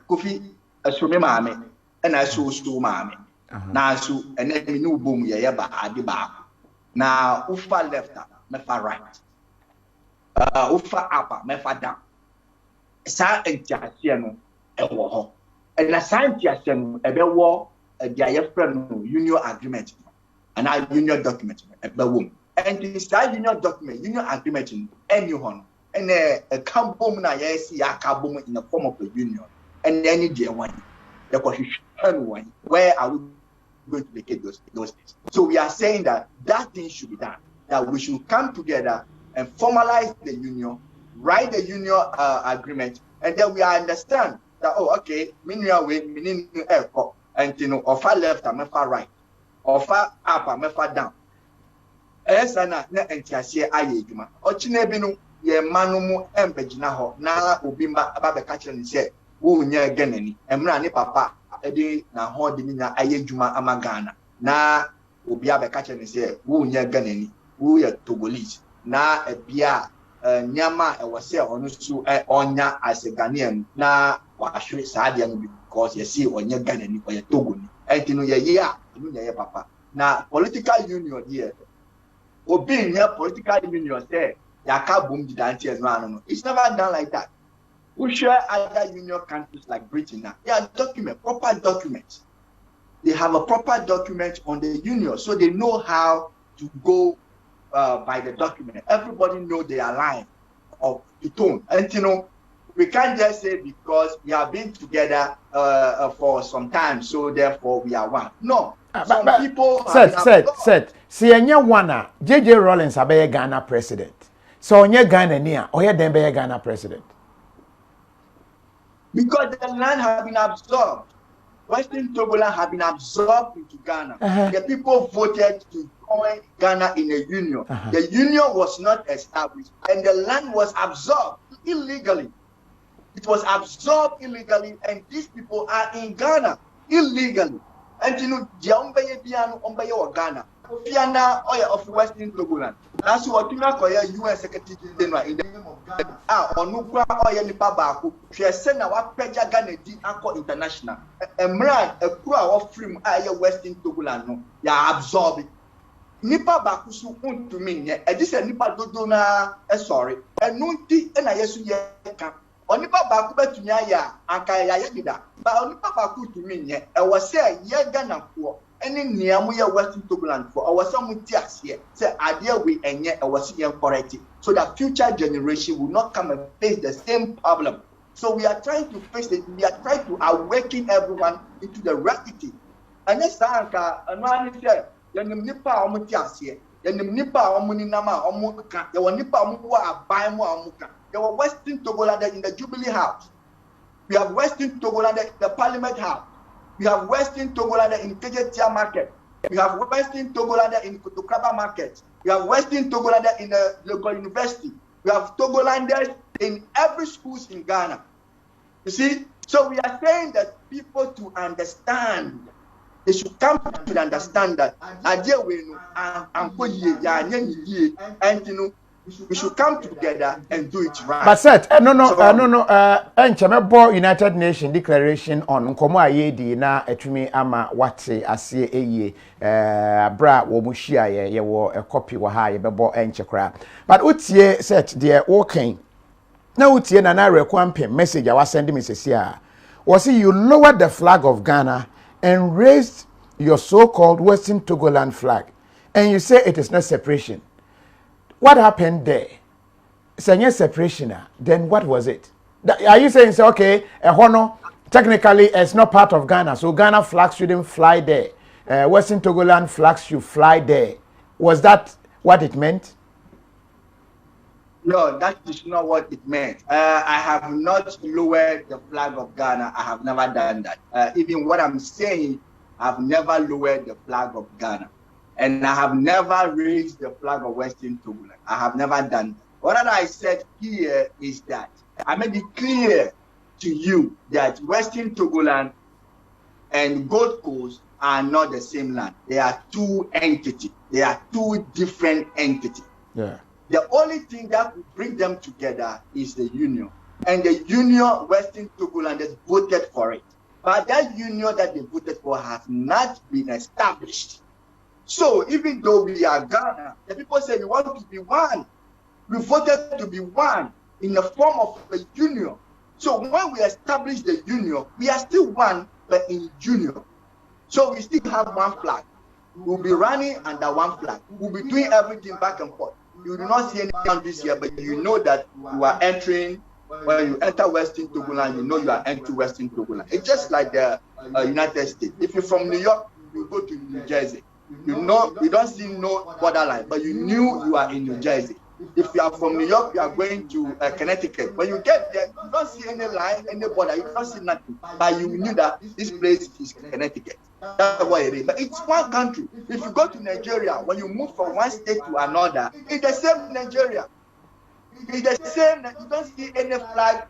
Kofi asome maame. And I so maame. Na so ene mi no bom ye ba ade ba. Na ufa left mefa right. Ufa up mefa down. Sa entiasie no e wo ho. And na sa entiasie no e be wo dia ye friend no union agreement and our union document e be wo. And this union document, union agreement any one. And a kabom na ye see ya kabom in the form of a union. And any day one. Where are we going to vacate those things? So we are saying that thing should be done. That we should come together and formalize the union, write the union agreement, and then we understand that okay, meaning and offer left and offer right, offer up and offer down. Esana na entiasie ayejuma. Ochinebinu ye manumu embejina ho na obimba ababe kache ni se wo nya ganani emra ni papa edi na ho de nya ayejuma amagana na obi abeka che ni se wo nya ganani wo ye Togolese na ebia nyama e wose onu su onya aseganian na wa hwe saade no because ye see onya ganani o ye Togoni entinu ye ye a enu nya ye papa na political union here obi nya political union say yaka boom di dance no it's never done like that. We share other union countries like Britain now. They are proper documents. They have a proper document on the union, so they know how to go by the document. Everybody know their line of the tone. And we can't just say because we have been together for some time, so therefore we are one. No. Some people said. See any one JJ Rawlings abe Ghana president. So onye Ghana niya, oye den be Ghana president. Because the land has been absorbed. Western Togoland has been absorbed into Ghana. The people voted to join Ghana in a union. The union was not established and the land was absorbed illegally. It was absorbed illegally and these people are in Ghana illegally. And Diambeye Biano Ombaye or Ghana. Fiana oya of Western Togoland. That's what Koya UN Secretary General in the name of Ghana. Onukwa oya nipa baako. She send na wa peja Ghana di anko international. Emra ekura wa film aya Western Togoland no ya absorb. Nipa baako su untumi nye. E dis nipa dodo na sorry. Enu nti na yesu ye ka. Onipa baako betumi aya anka ya yegida. Ba onipa baako tumi nye. E wo say ye Ghana ko any niamu ya Western Togoland for our some here say idea we enye e was correct so that future generation will not come and face the same problem. So we are trying to face it. We are trying to awaken everyone into the reality. And this anka anani say yenim nipa omutiasie yenim nipa omuni nama omuka ye nipa omu wa aban mu omuka ye Western Togoland in the Jubilee House. We have Western Togoland in the Parliament House. We have Western Togoland in Kejetia Market. We have Western Togoland in Kotokraba Market. We have Western Togoland in the local university. We have Togolanders in every schools in Ghana. You see? So we are saying that people to understand, they should come to understand that we should come together and do it right. But said, no. United Nations Declaration on Nkomo Ayedi na etumi ama wate asie eye bra wo muhia ye wo a copy wa ha ye bebo enchekra. But utie set the walking Now utie na na rekwampe message I was sending me says here. Was you lowered the flag of Ghana and raised your so-called Western Togoland flag, and you say it is not separation. What happened there? It's separation. Then what was it? Are you saying say okay, Hono technically it's not part of Ghana, so Ghana flag shouldn't fly there. Western Togoland flags should fly there. Was that what it meant? No, that is not what it meant. I have not lowered the flag of Ghana. I have never done that. Even what I'm saying, I've never lowered the flag of Ghana. And I have never raised the flag of Western Togoland. I have never done that. What I said here is that I made it clear to you that Western Togoland and Gold Coast are not the same land. They are two entities. They are two different entities. Yeah. The only thing that will bring them together is the union. And the union, Western Togolanders voted for it. But that union that they voted for has not been established. So even though we are Ghana, the people say we want to be one. We voted to be one in the form of a union. So when we establish the union, we are still one, but in union. So we still have one flag. We'll be running under one flag. We'll be doing everything back and forth. You do not see any countries here, but you know that you are entering, when you enter Western Togoland, you know you are entering Western Togoland. It's just like the United States. If you're from New York, you go to New Jersey. You know, you don't see no borderline, but you knew you are in New Jersey. If you are from New York, you are going to Connecticut. When you get there, you don't see any line, any border, you don't see nothing. But you knew that this place is Connecticut. That's what it is. But it's one country. If you go to Nigeria, when you move from one state to another, it's the same Nigeria. It's the same. You don't see any flag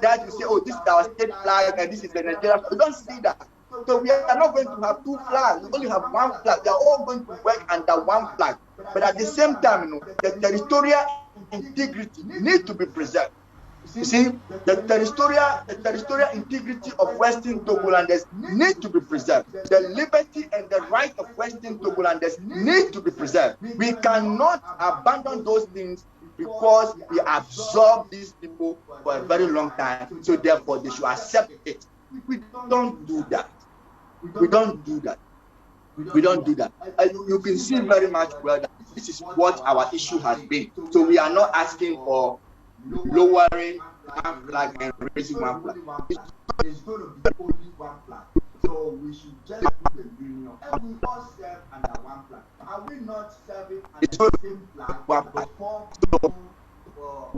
that you say, oh, this is our state flag and this is the Nigeria. You don't see that. So we are not going to have two flags. We only have one flag. They are all going to work under one flag. But at the same time, you know, the territorial integrity needs to be preserved. You see, the territorial integrity of Western Togolanders need to be preserved. The liberty and the right of Western Togolanders need to be preserved. We cannot abandon those things because we absorb these people for a very long time. So therefore, they should accept it. We don't do that. We don't do that. We don't do that. You can see very much well that this is what our issue has been. So we are not asking for lowering one flag and raising one flag. It's going to be only one flag. So we should just do the union. And we all serve under one flag. Are we not serving under the same flag? One flag.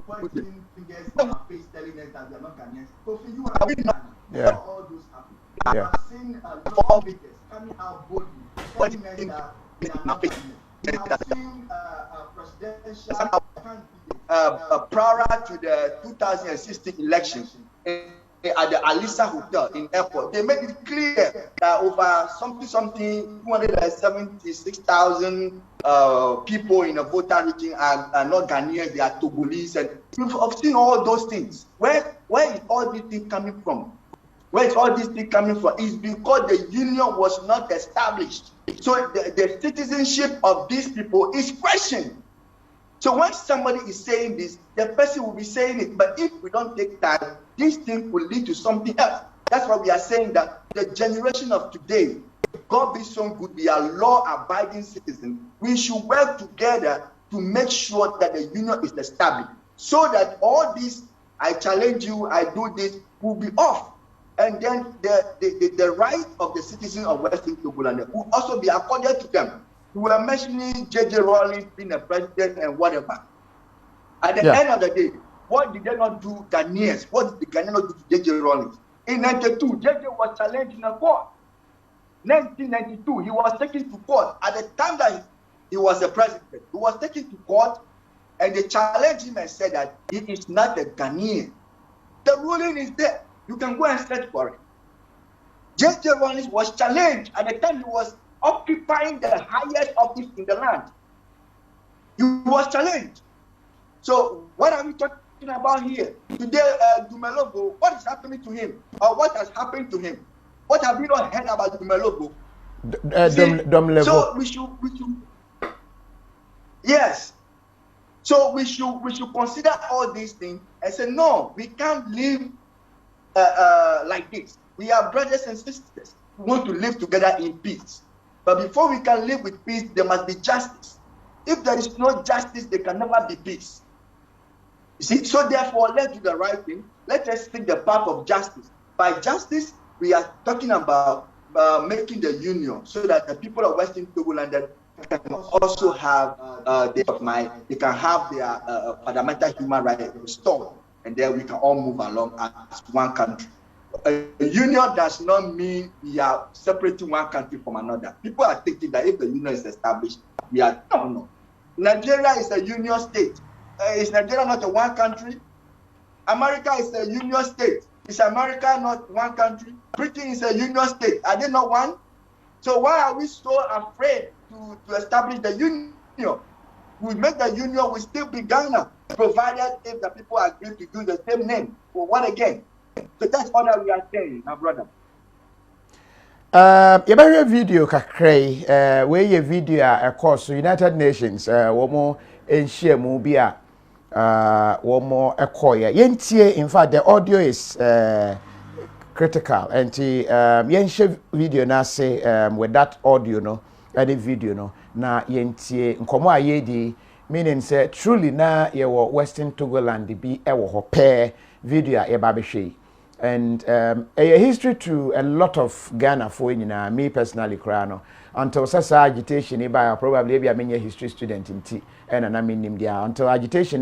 Pointing fingers in our face telling us that we are not Ghanaians. Kofi, you are not. Yeah. All those happen. Yeah. I've seen lawmakers coming out boldly telling us that they are not Ghanaians. We have seen presidential prior to the 2016 election at the Alisa Hotel in airport, they made it clear that over something 276,000 people in the voter region are not Ghanaians, they are Togolese, and we've seen all those things. Where is all these things coming from? Where is all this thing coming from? It's because the union was not established. So the citizenship of these people is questioned. So when somebody is saying this, the person will be saying it. But if we don't take time, this thing will lead to something else. That's why we are saying that the generation of today, God be so good, we are law-abiding citizens. We should work together to make sure that the union is established. So that all this, I challenge you, I do this, will be off. And then the right of the citizens of Western Togoland will also be accorded to them. We were mentioning J.J. Rawlings being a president and whatever. At the end of the day, what did they not do Ghanaians? What did the Ghanaians not do to J.J. Rawlings? In 1992, J.J. was challenged in a court. 1992, he was taken to court. At the time that he was the president, he was taken to court and they challenged him and said that he is not a Ghanaian. The ruling is there. You can go and search for it. J.J. Rawlings was challenged at the time he was occupying the highest office in the land. He was challenged. So what are we talking about here? Today, Dumelobo, what is happening to him? Or what has happened to him? What have we not heard about Dumelobo? So we should. Yes. So we should consider all these things and say, no, we can't live like this. We are brothers and sisters. We want to live together in peace. But before we can live with peace, there must be justice. If there is no justice, there can never be peace. You see, so therefore, let's do the right thing. Let us take the path of justice. By justice, we are talking about making the union so that the people of Western Togoland can also have they can have their fundamental human rights restored, and then we can all move along as one country. A union does not mean we are separating one country from another. People are thinking that if the union is established, we are no. Nigeria is a union state. Is Nigeria not a one country? America is a union state. Is America not one country? Britain is a union state. Are they not one? So why are we so afraid to establish the union? We make the union, we still be Ghana, provided if the people agree to use the same name. For what again? So that's all that we are saying, my brother. Yabari video kakray, where your video of course United Nations, one more share mobia, one more echoya. Yentie, in fact, the audio is critical, and yentie video na say with that audio no, any video no, na yentie nkomo ayedi, meaning say truly na yewo Western Togoland bi ewo ho pair video yababeshe. And a history to a lot of Ghana for me personally, Krano. Until such agitation, probably a history student in T and a name there. Until agitation,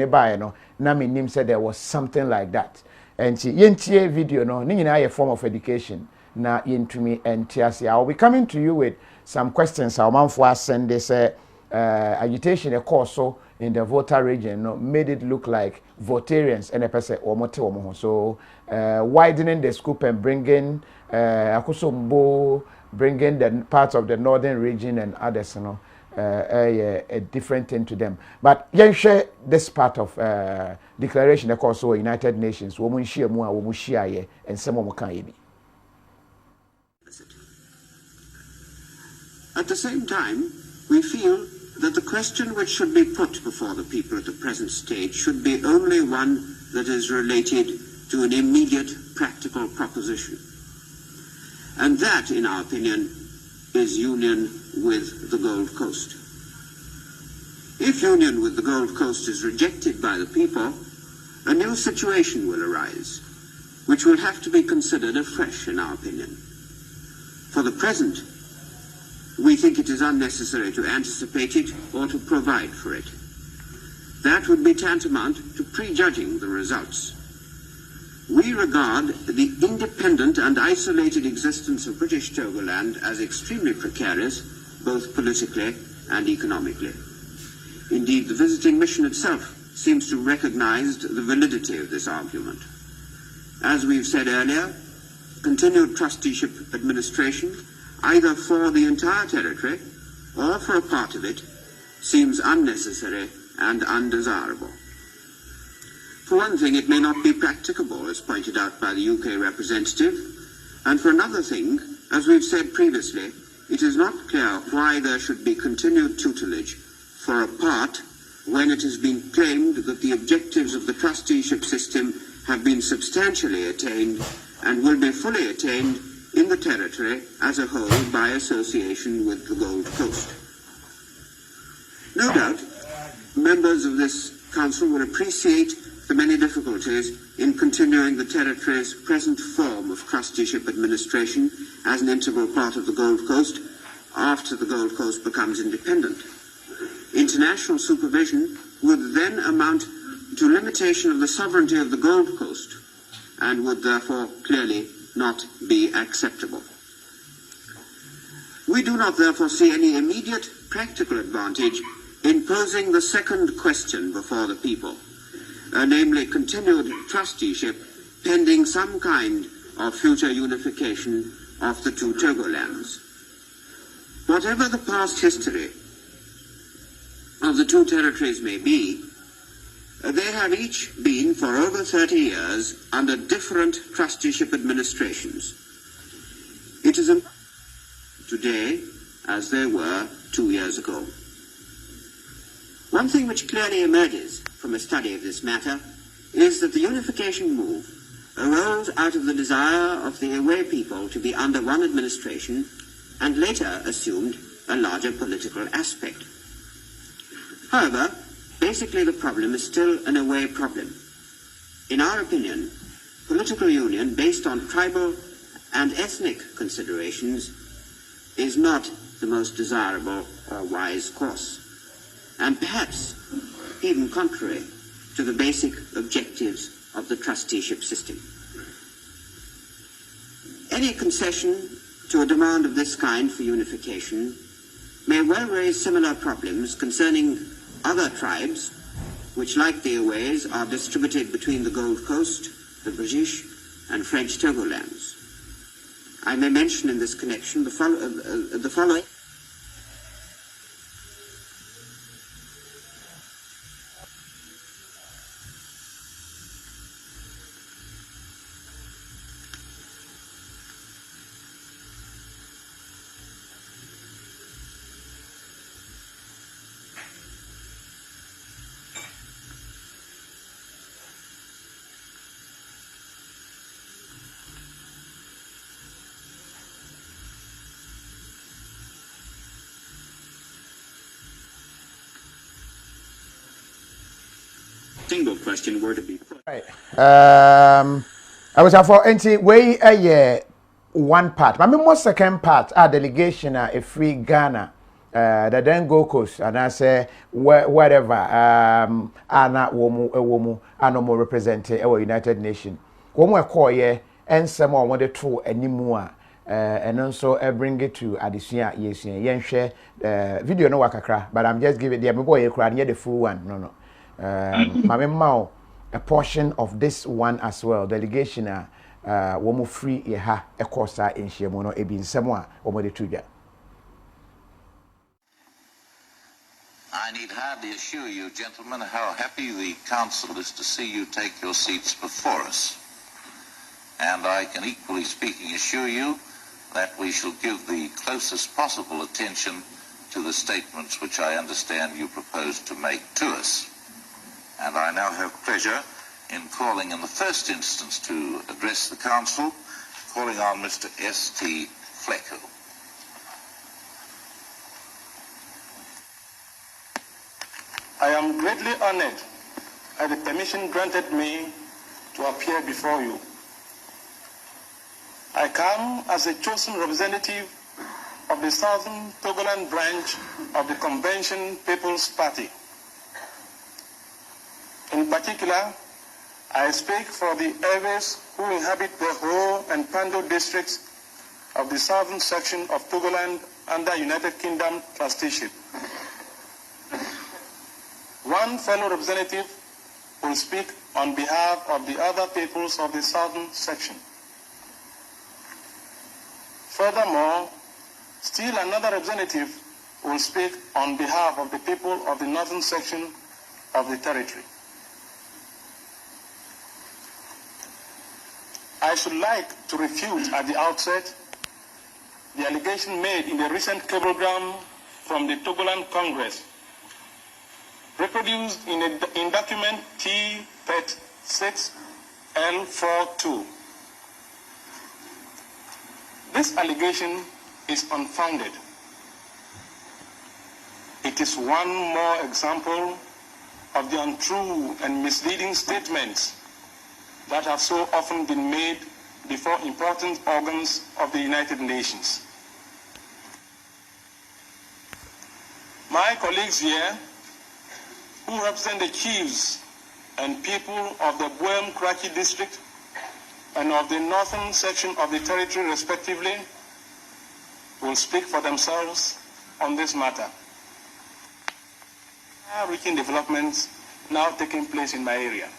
Nami Nim said there was something like that. And yentie video, no, Nina a form of education. Na into me and Tiasi. I'll be coming to you with some questions. Our man for us send this agitation, a course so in the voter region, no, made it look like votarians and a person or mote. So widening the scope and bringing bringing the parts of the northern region and others, you know, a different thing to them. But yen share this part of declaration, of course, United Nations. Woman share more, woman share and some more can. At the same time, we feel that the question which should be put before the people at the present stage should be only one that is related to an immediate practical proposition. And that, in our opinion, is union with the Gold Coast. If union with the Gold Coast is rejected by the people, a new situation will arise, which will have to be considered afresh, in our opinion. For the present, we think it is unnecessary to anticipate it or to provide for it. That would be tantamount to prejudging the results. We regard the independent and isolated existence of British Togoland as extremely precarious, both politically and economically. Indeed, the visiting mission itself seems to recognize the validity of this argument. As we've said earlier, continued trusteeship administration, either for the entire territory or for a part of it, seems unnecessary and undesirable. For one thing, it may not be practicable, as pointed out by the UK representative, and for another thing, as we've said previously, it is not clear why there should be continued tutelage for a part when it has been claimed that the objectives of the trusteeship system have been substantially attained and will be fully attained in the territory as a whole by association with the Gold Coast. No doubt, members of this council will appreciate the many difficulties in continuing the territory's present form of trusteeship administration as an integral part of the Gold Coast after the Gold Coast becomes independent. International supervision would then amount to limitation of the sovereignty of the Gold Coast and would therefore clearly not be acceptable. We do not therefore see any immediate practical advantage in posing the second question before the people, namely continued trusteeship pending some kind of future unification of the two Togolands. Whatever the past history of the two territories may be, they have each been for over 30 years under different trusteeship administrations. It is today as they were 2 years ago. One thing which clearly emerges from a study of this matter is that the unification move arose out of the desire of the Ewe people to be under one administration and later assumed a larger political aspect. However, basically the problem is still an Ewe problem. In our opinion, political union based on tribal and ethnic considerations is not the most desirable or wise course, and perhaps even contrary to the basic objectives of the trusteeship system. Any concession to a demand of this kind for unification may well raise similar problems concerning other tribes which, like the Ewes, are distributed between the Gold Coast, the British and French Togolands. I may mention in this connection the following. Single question were to be put. Right. I was for NT way a one part. But more second part, our delegation a free Ghana. The then Gold Coast and I say whatever ana womu ano more represented our United Nations. One more call ye and some more want to anymore. And also bring it to Adisia yes yen share video no wakakra, but I'm just giving the boy cry near the full one. No. Mao a portion of this one as well. Delegation womu free yeha a course in Shemono ebin semwa omode tuja. I need hardly assure you, gentlemen, how happy the Council is to see you take your seats before us. And I can equally speaking assure you that we shall give the closest possible attention to the statements which I understand you propose to make to us. And I now have pleasure in calling in the first instance to address the Council, calling on Mr. S.T. Flecko. I am greatly honored at the permission granted me to appear before you. I come as a chosen representative of the Southern Togoland branch of the Convention People's Party. In particular, I speak for the Ewes who inhabit the Ho and Pando districts of the southern section of Togoland under United Kingdom trusteeship. One fellow representative will speak on behalf of the other peoples of the southern section. Furthermore, still another representative will speak on behalf of the people of the northern section of the territory. I should like to refute at the outset the allegation made in the recent cablegram from the Togoland Congress, reproduced in document T-6L42. This allegation is unfounded. It is one more example of the untrue and misleading statements that have so often been made before important organs of the United Nations. My colleagues here, who represent the chiefs and people of the Buem Kraki district and of the northern section of the territory respectively, will speak for themselves on this matter. Far-reaching developments now taking place in my area.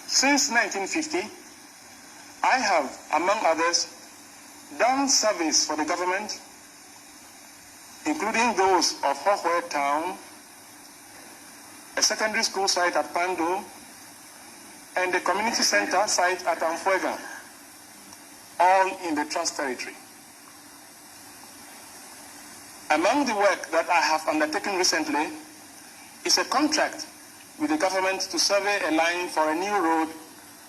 Since 1950, I have, among others, done service for the government, including those of Hohwe Town, a secondary school site at Pando, and the community center site at Amfuega, all in the Trust Territory. Among the work that I have undertaken recently is a contract with the government to survey a line for a new road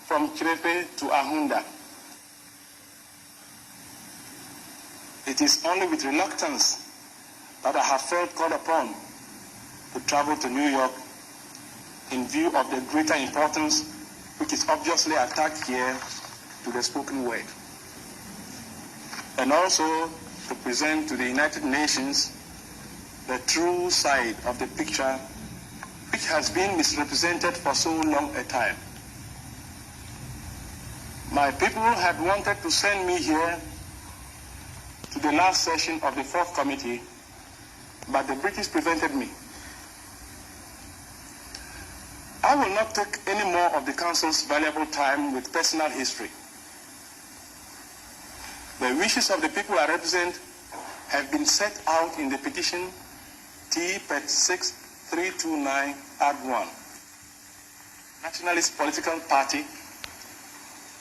from Kirepe to Ahunda. It is only with reluctance that I have felt called upon to travel to New York in view of the greater importance which is obviously attached here to the spoken word, and also to present to the United Nations the true side of the picture which has been misrepresented for so long a time. My people had wanted to send me here to the last session of the 4th committee, but the British prevented me. I will not take any more of the Council's valuable time with personal history. The wishes of the people I represent have been set out in the petition T-6329 Ad 1. Nationalist political party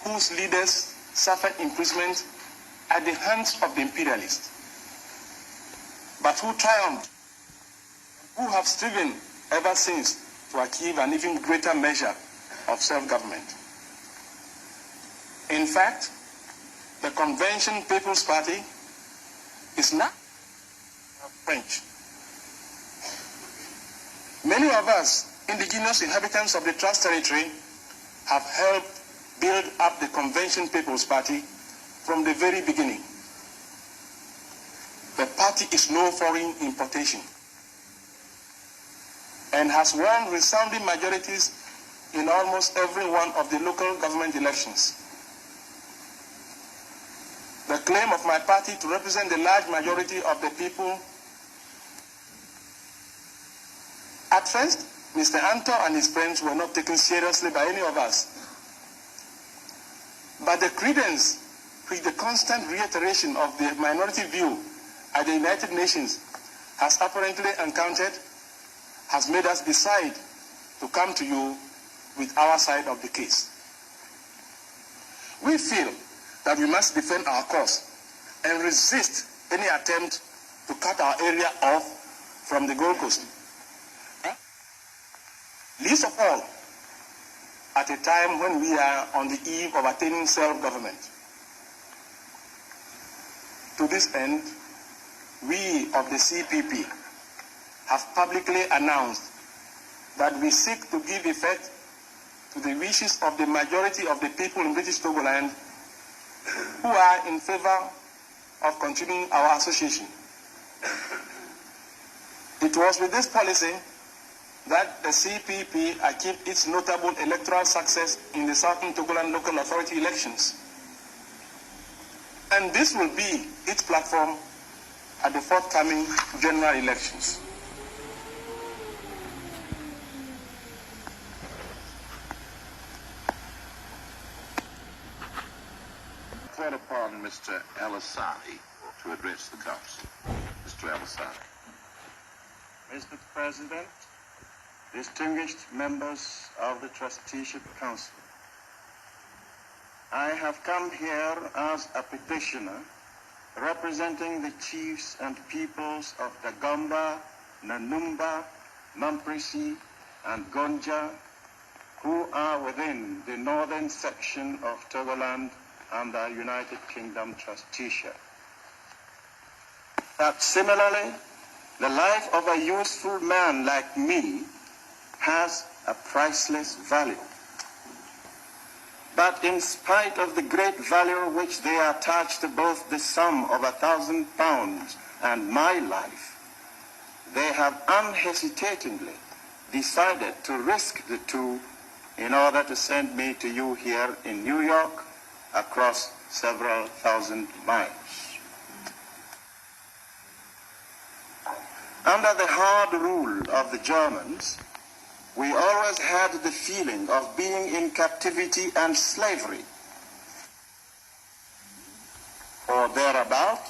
whose leaders suffered imprisonment at the hands of the imperialists, but who triumphed, who have striven ever since to achieve an even greater measure of self-government. In fact, the Convention People's Party is not French. Many of us, indigenous inhabitants of the Trust Territory, have helped build up the Convention People's Party from the very beginning. The party is no foreign importation and has won resounding majorities in almost every one of the local government elections. The claim of my party to represent the large majority of the people. At first, Mr. Anto and his friends were not taken seriously by any of us. But the credence which the constant reiteration of the minority view at the United Nations has apparently encountered has made us decide to come to you with our side of the case. We feel that we must defend our cause and resist any attempt to cut our area off from the Gold Coast. Least of all, at a time when we are on the eve of attaining self-government. To this end, we of the CPP have publicly announced that we seek to give effect to the wishes of the majority of the people in British Togoland who are in favor of continuing our association. It was with this policy that the CPP achieved its notable electoral success in the Southern Togoland local authority elections. And this will be its platform at the forthcoming general elections. Call upon Mr. Alasani to address the Council. Mr. Alasani. Mr. President, distinguished members of the Trusteeship Council, I have come here as a petitioner representing the chiefs and peoples of Dagomba, Nanumba, Mamprisi, and Gonja, who are within the northern section of Togoland under United Kingdom trusteeship. That similarly, the life of a useful man like me has a priceless value. But in spite of the great value which they attach to both the sum of £1,000 and my life, they have unhesitatingly decided to risk the two in order to send me to you here in New York across several thousand miles. Under the hard rule of the Germans, we always had the feeling of being in captivity and slavery. Or thereabout,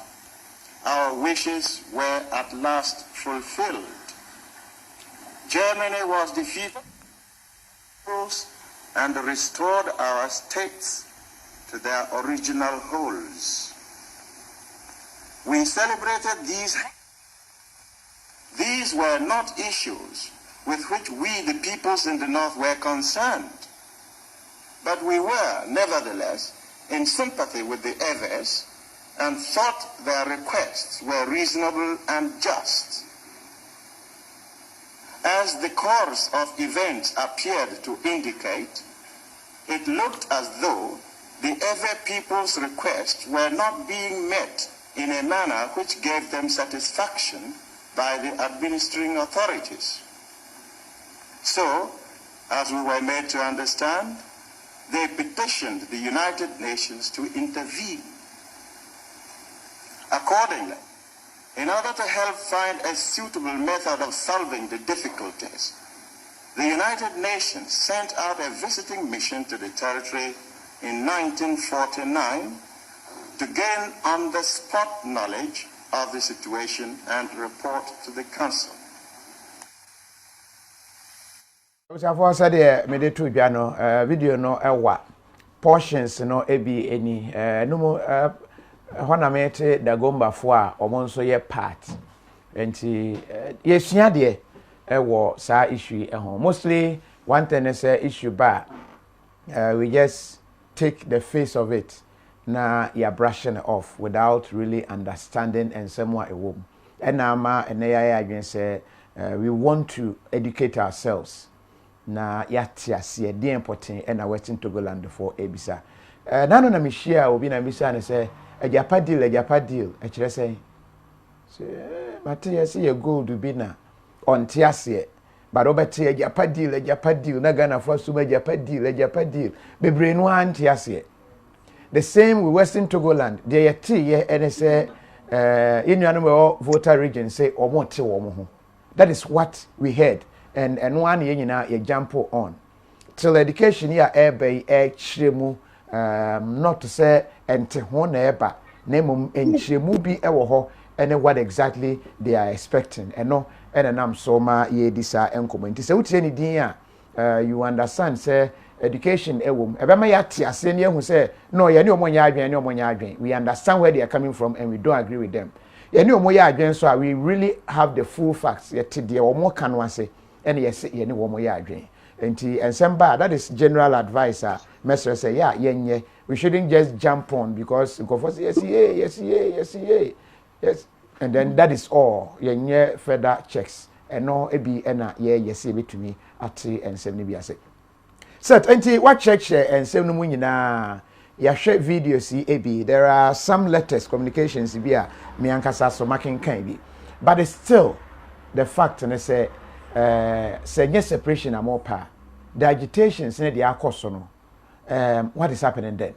our wishes were at last fulfilled. Germany was defeated and restored our states to their original holds. We celebrated these these were not issues with which we, the peoples in the North, were concerned. But we were, nevertheless, in sympathy with the Evers and thought their requests were reasonable and just. As the course of events appeared to indicate, it looked as though the Ewe people's requests were not being met in a manner which gave them satisfaction by the administering authorities. So, as we were made to understand, they petitioned the United Nations to intervene. Accordingly, in order to help find a suitable method of solving the difficulties, the United Nations sent out a visiting mission to the territory in 1949 to gain on-the-spot knowledge of the situation and report to the Council. Usafo said me de to dwa no video no ewa portions no ebi eni no mo hona mete da gomba fo a omo nso ye part enti yesua de ewo sa issue ehon mostly one thing is issue ba we just take the face of it na ya brushing off without really understanding and somewhat a womb and ama and ya adwen say we want to educate ourselves na yatia se de important and Western Togoland for ebisa nano na mishia obi na bisa ne say ajapa deal e kire say Matia see a gold be na on tiase but obeti ajapa deal na Ghana for suma ajapa deal bebre no antiase the same with Western Togoland they ye and say inuanu voter region say omo te wo ho that is what we heard and one ye nyina ye jump on till education here ebe chiremu not to say ente ho na eba na mum enchiremu bi ewo ho and what exactly they are expecting and no and am so ma ye disa enkomo nti se wutie ni din a you understand say education ewom ebe ma ya tie ase ne ehu say no ye ne omonya adwen ne omonya adwen we understand where they are coming from and we don't agree with them ye ne omonya adwen so we really have the full facts ye te de omo kan wase and yes ye ne omonya adwen enti ensemba that is general advice messer say yeah yenye we shouldn't just jump on because go for yes and then that is all yenye further checks and no ebi ena ye yes betumi ati ensem ne bi ase set enti what check share ensem no mu nyina ya share videos ebi there are some letters communications bi a me ankasa so making kan bi but it's still the fact and say say separation amopa the agitations in the akoso no what is happening then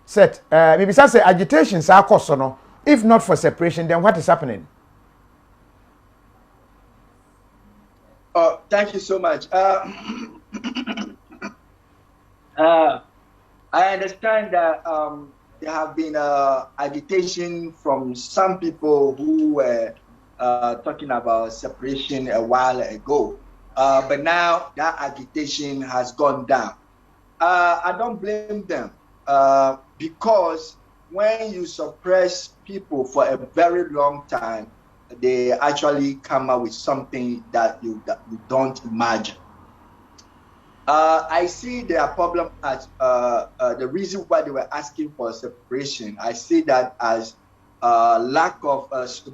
set maybe say agitations are akoso no if not for separation then what is happening thank you so much I understand that there have been agitation from some people who were talking about separation a while ago. But now that agitation has gone down. I don't blame them because when you suppress people for a very long time, they actually come up with something that you don't imagine. I see their problem as the reason why they were asking for separation. I see that as lack of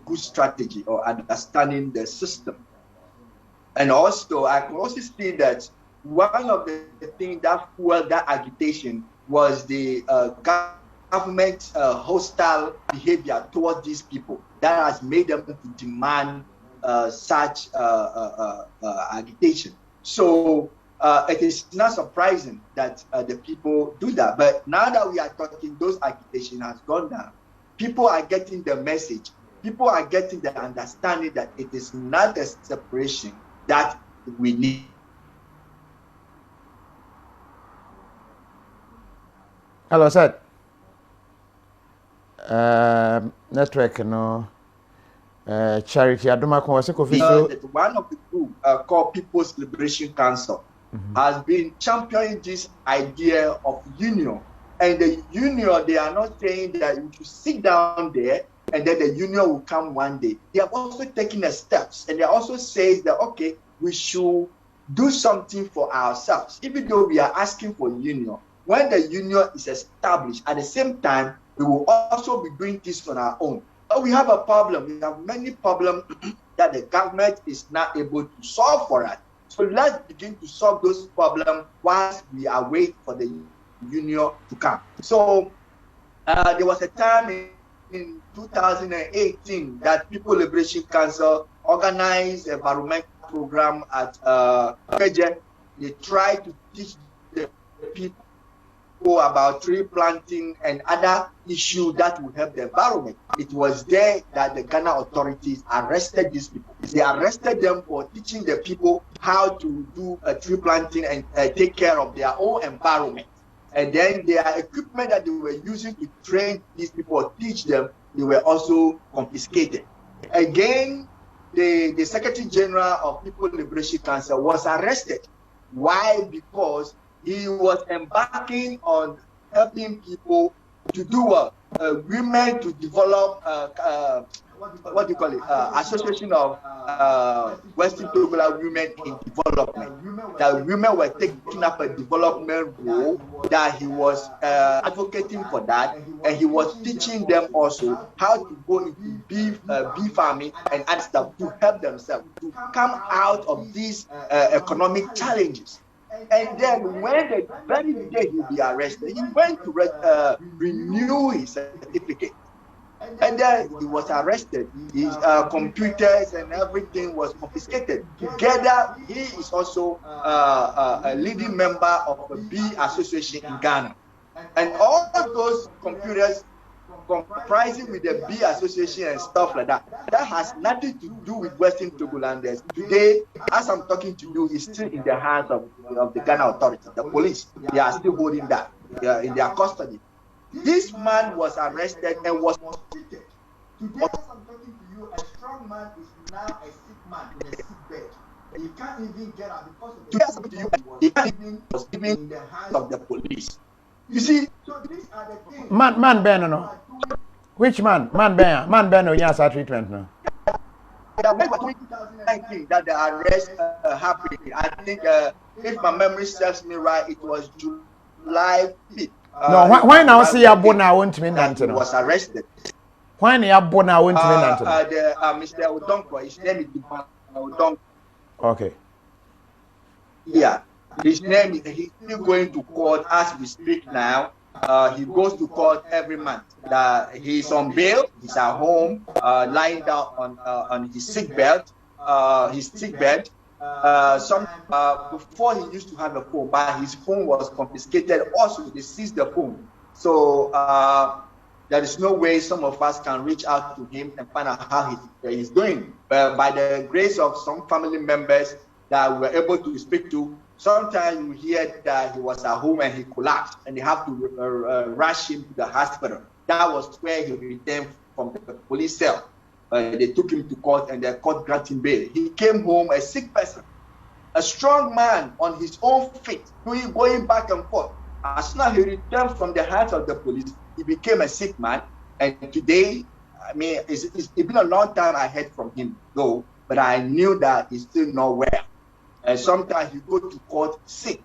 good strategy or understanding the system. And also, I can also see that one of the things that fueled that agitation was the government hostile behavior towards these people that has made them to demand such agitation. So it is not surprising that the people do that. But now that we are talking, those agitation has gone down. People are getting the message. People are getting the understanding that it is not a separation that we need. Hello, sir. Network, no. Charity Adoma Kofi. One of the group called People's Liberation Council has been championing this idea of union. And the union, they are not saying that you should sit down there and then the union will come one day. They have also taken the steps, and they also say that, okay, we should do something for ourselves, even though we are asking for union. When the union is established, at the same time, we will also be doing this on our own. But we have a problem. We have many problems that the government is not able to solve for us. So let's begin to solve those problems whilst we are waiting for the union to come. So there was a time in 2018 that People Liberation Council organized a environmental program at Keje. They tried to teach the people about tree planting and other issues that will help the environment. It was there that the Ghana authorities arrested these people. They arrested them for teaching the people how to do tree planting and take care of their own environment. And then their equipment that they were using to train these people or teach them, they were also confiscated. Again, the Secretary General of People Liberation Council was arrested. Why? Because he was embarking on helping people to do women to develop what do you call it? Association of Western Togoland Women in Development. That women were taking up a development role, that he was advocating for that, and he was teaching them also how to go into bee farming and other stuff to help themselves to come out of these economic challenges. And then when the very day he'll be arrested, he went to renew his certificate. And then he was arrested. His computers and everything was confiscated. Together, he is also a leading member of the Bee Association in Ghana. And all those computers comprising with the Bee Association and stuff like that, that has nothing to do with Western Togolanders. Today, as I'm talking to you, it's still in the hands of the Ghana authorities, the police. They are still holding that in their custody. This man was arrested and was treated. Today, as I'm talking to you, a strong man is now a sick man in a sick bed. He can't even get out because of the he can't even was given in the hands of the police. You see, so these are the things. Man Ben no. Which man? Man Ben no yes treatment no. That was 2019 that the arrest happened. I think if my memory serves me right, it was July 5th. No, why now see Abona won't mean that he was arrested. Why ni Abona won't mean that? Mr. Odonko, his name is Odonko. Okay. Yeah, his name is, he's still going to court as we speak now. He goes to court every month. He's on bail. He's at home, lying down on his sick bed. Before he used to have a phone, but his phone was confiscated. Also, they seized the phone. So there is no way some of us can reach out to him and find out how he's doing. But by the grace of some family members that we were able to speak to, sometimes you hear that he was at home and he collapsed, and they have to rush him to the hospital. That was where he returned from the police cell. They took him to court, and the court granted him bail. He came home a sick person, a strong man on his own feet, going back and forth. As soon as he returned from the hands of the police, he became a sick man. And today, I mean, it's been a long time I heard from him, though, but I knew that he's still not well. And sometimes he go to court sick.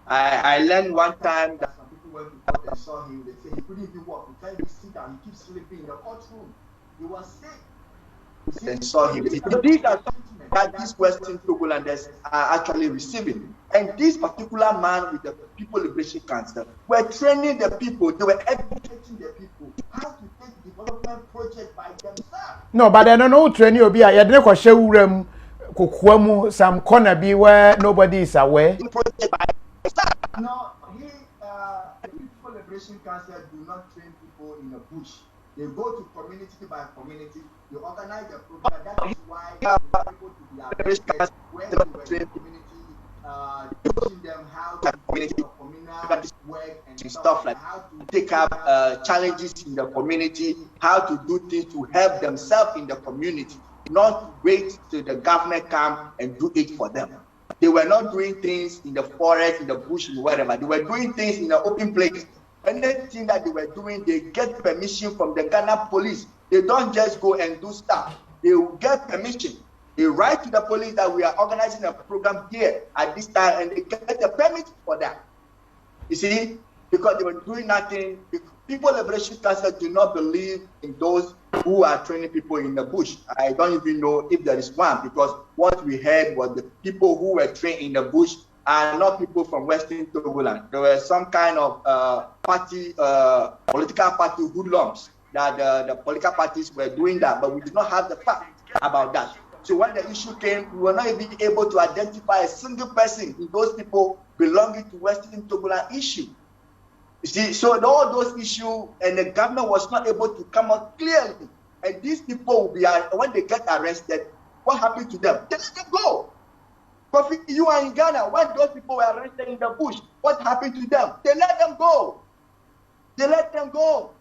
I learned one time that some people went to court and saw him. They say he couldn't even walk. He can't even sit down. He keeps sleeping in the courtroom. He was sick. And saw him. These are something that these Western Togolanders are actually receiving. And this particular man with the People Liberation Council were training the people. They were educating the people how to take development projects by themselves. No, but I don't know training will be a yadre show Kukuamu, some corner be where nobody is aware. No, the People Liberation Council do not train people in the bush. They go to community by community. They organize the program. That is why they are able to be arrested when they were in the community, teaching them how to do communal work and stuff like how to take up challenges in the community, how to do things to help themselves in the community, not wait till the government come and do it for them. They were not doing things in the forest, in the bush, wherever. They were doing things in the open place. Anything that they were doing, they get permission from the Ghana police. They don't just go and do stuff. They will get permission. They write to the police that we are organizing a program here at this time, and they get a permit for that. You see, because they were doing nothing. People Liberation Council do not believe in those who are training people in the bush. I don't even know if there is one, because what we heard was the people who were trained in the bush are not people from Western Togoland. There were some kind of political party hoodlums that the political parties were doing that, but we did not have the fact about that. So when the issue came, we were not even able to identify a single person in those people belonging to Western Togoland issue. You see, so all those issues, and the government was not able to come out clearly. And these people will be, when they get arrested, what happened to them? They let them go. Kofi, you are in Ghana. When those people were arrested in the bush, what happened to them? They let them go. They let them go.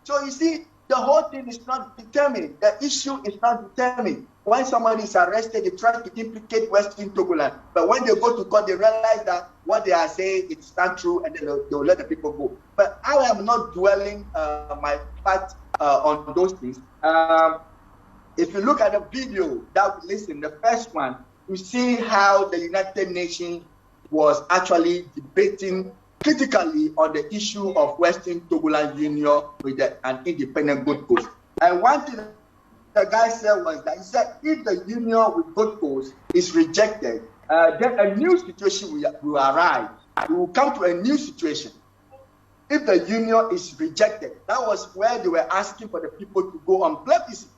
So you see, the whole thing is not determined. The issue is not determined. When somebody is arrested, they try to implicate Western Togoland. But when they go to court, they realize that what they are saying is not true, and then they'll let the people go. But I am not dwelling my part on those things. If you look at the video that we listened, the first one, you see how the United Nations was actually debating critically on the issue of Western Togoland Union with an independent Gold Coast. And one thing the guy said was that he said if the union with Gold Coast is rejected, then a new situation will arise. We will come to a new situation. If the union is rejected, that was where they were asking for the people to go on plebiscite.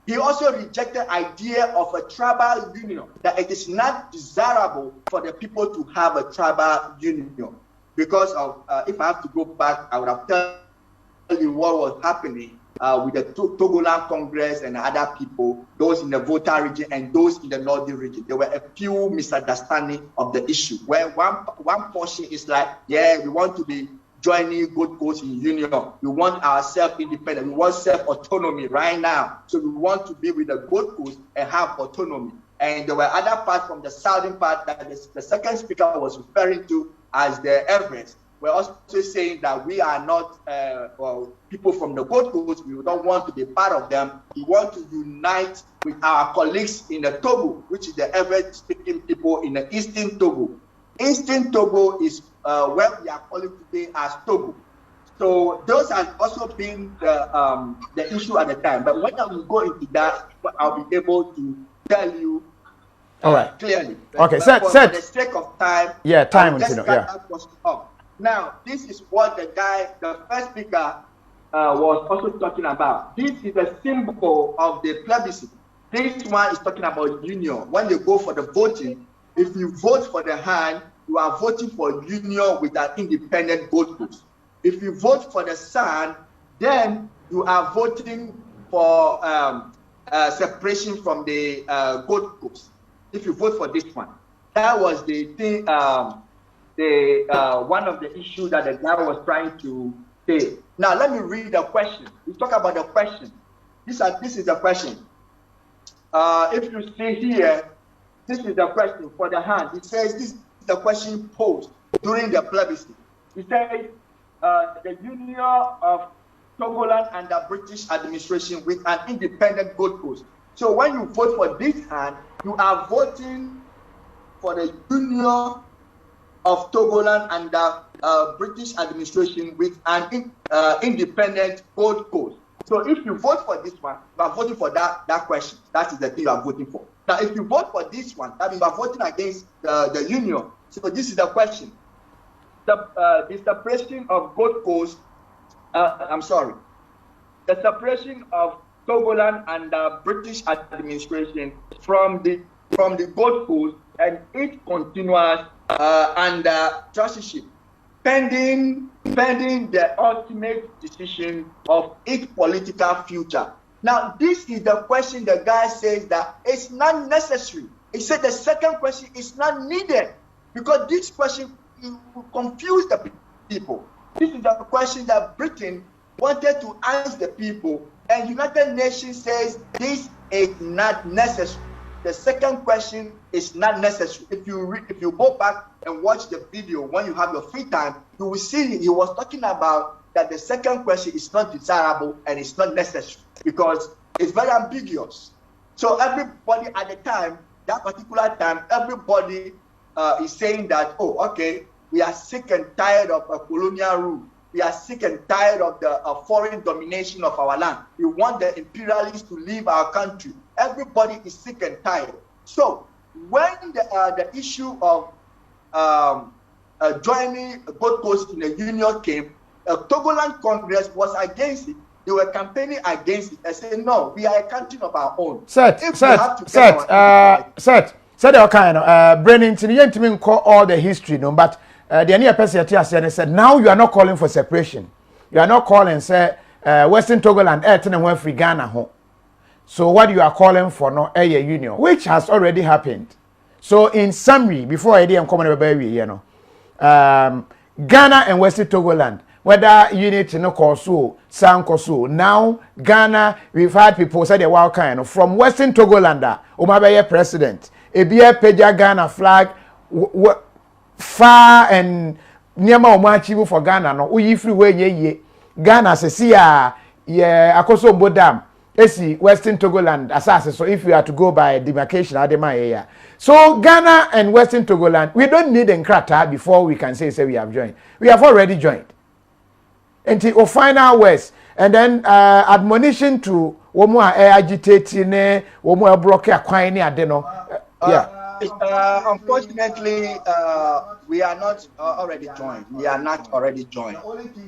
He also rejected the idea of a tribal union, that it is not desirable for the people to have a tribal union. Because of, if I have to go back, I would have told you what was happening with the Togoland Congress and other people, those in the Volta region and those in the Northern region. There were a few misunderstandings of the issue, where one portion is like, yeah, we want to be joining Gold Coast in union. We want our self-independence. We want self-autonomy right now. So we want to be with the Gold Coast and have autonomy. And there were other parts from the southern part that the second speaker was referring to as the Everest. We're also saying that we are not people from the Gold Coast. We don't want to be part of them. We want to unite with our colleagues in the Togo, which is the Everest-speaking people in the Eastern Togo. Eastern Togo is where we are calling today as Togo. So those have also been the issue at the time. But when I will go into that, I'll be able to tell you all right clearly. Okay, for the sake of time, yeah, time just up. Now, this is what the first speaker was also talking about. This is a symbol of the plebiscite. This one is talking about union. When they go for the voting, if you vote for the hand, you are voting for union with an independent Gold Coast. If you vote for the sun, then you are voting for separation from the Gold Coast. If you vote for this one, that was the thing. One of the issues that the guy was trying to say. Now let me read the question. We talk about the question. This is the question. If you see here, this is the question for the hand. It says this is the question posed during the plebiscite. It says the union of Togoland and the British administration with an independent Gold Coast. So when you vote for this hand, you are voting for the union of Togoland and the British administration with an independent Gold Coast. So if you vote for this one, you are voting for that question. That is the thing you are voting for. Now, if you vote for this one, that means you are voting against the union. So this is the question. The separation of Gold Coast, the separation of Togoland and the British administration from the Gold Coast and its continuous under trusteeship, pending the ultimate decision of its political future. Now, this is the question the guy says that it's not necessary. He said the second question is not needed because this question will confuse the people. This is the question that Britain wanted to ask the people, and United Nations says this is not necessary. The second question is not necessary. If you go back and watch the video when you have your free time, you will see he was talking about that the second question is not desirable and it's not necessary because it's very ambiguous. So everybody at the time, that particular time, everybody is saying that, oh, okay, we are sick and tired of colonial rule. We are sick and tired of the foreign domination of our land. We want the imperialists to leave our country. Everybody is sick and tired. So when the issue of joining Gold Coast in the union came, Togoland Congress was against it. They were campaigning against it and saying, no, we are a country of our own. Brennan, you call all the history, no, but the near person said, now you are not calling for separation. You are not calling, say, Western Togoland, and went free Ghana home. So what you are calling for, no, a union, which has already happened. So in summary, before I didn't come on baby, you know, Ghana and Western Togoland, whether unit no Kosu, San Kosu, now Ghana, we've had people say the wild kind from Western Togolander, Umabaye president, Ebia Peja Ghana flag, far and near Machibu for Ghana, no, we free way ye Ghana se siya, yeah, Akoso Bodam. Esi Western Togoland assassin. So if we are to go by demarcation, Adema. So Ghana and Western Togoland, we don't need Nkrata before we can say we have joined. We have already joined. Until final words, and then admonition to womu agitating, womu block a quine adeno. Yeah. Unfortunately, we are not already joined. We are not already joined.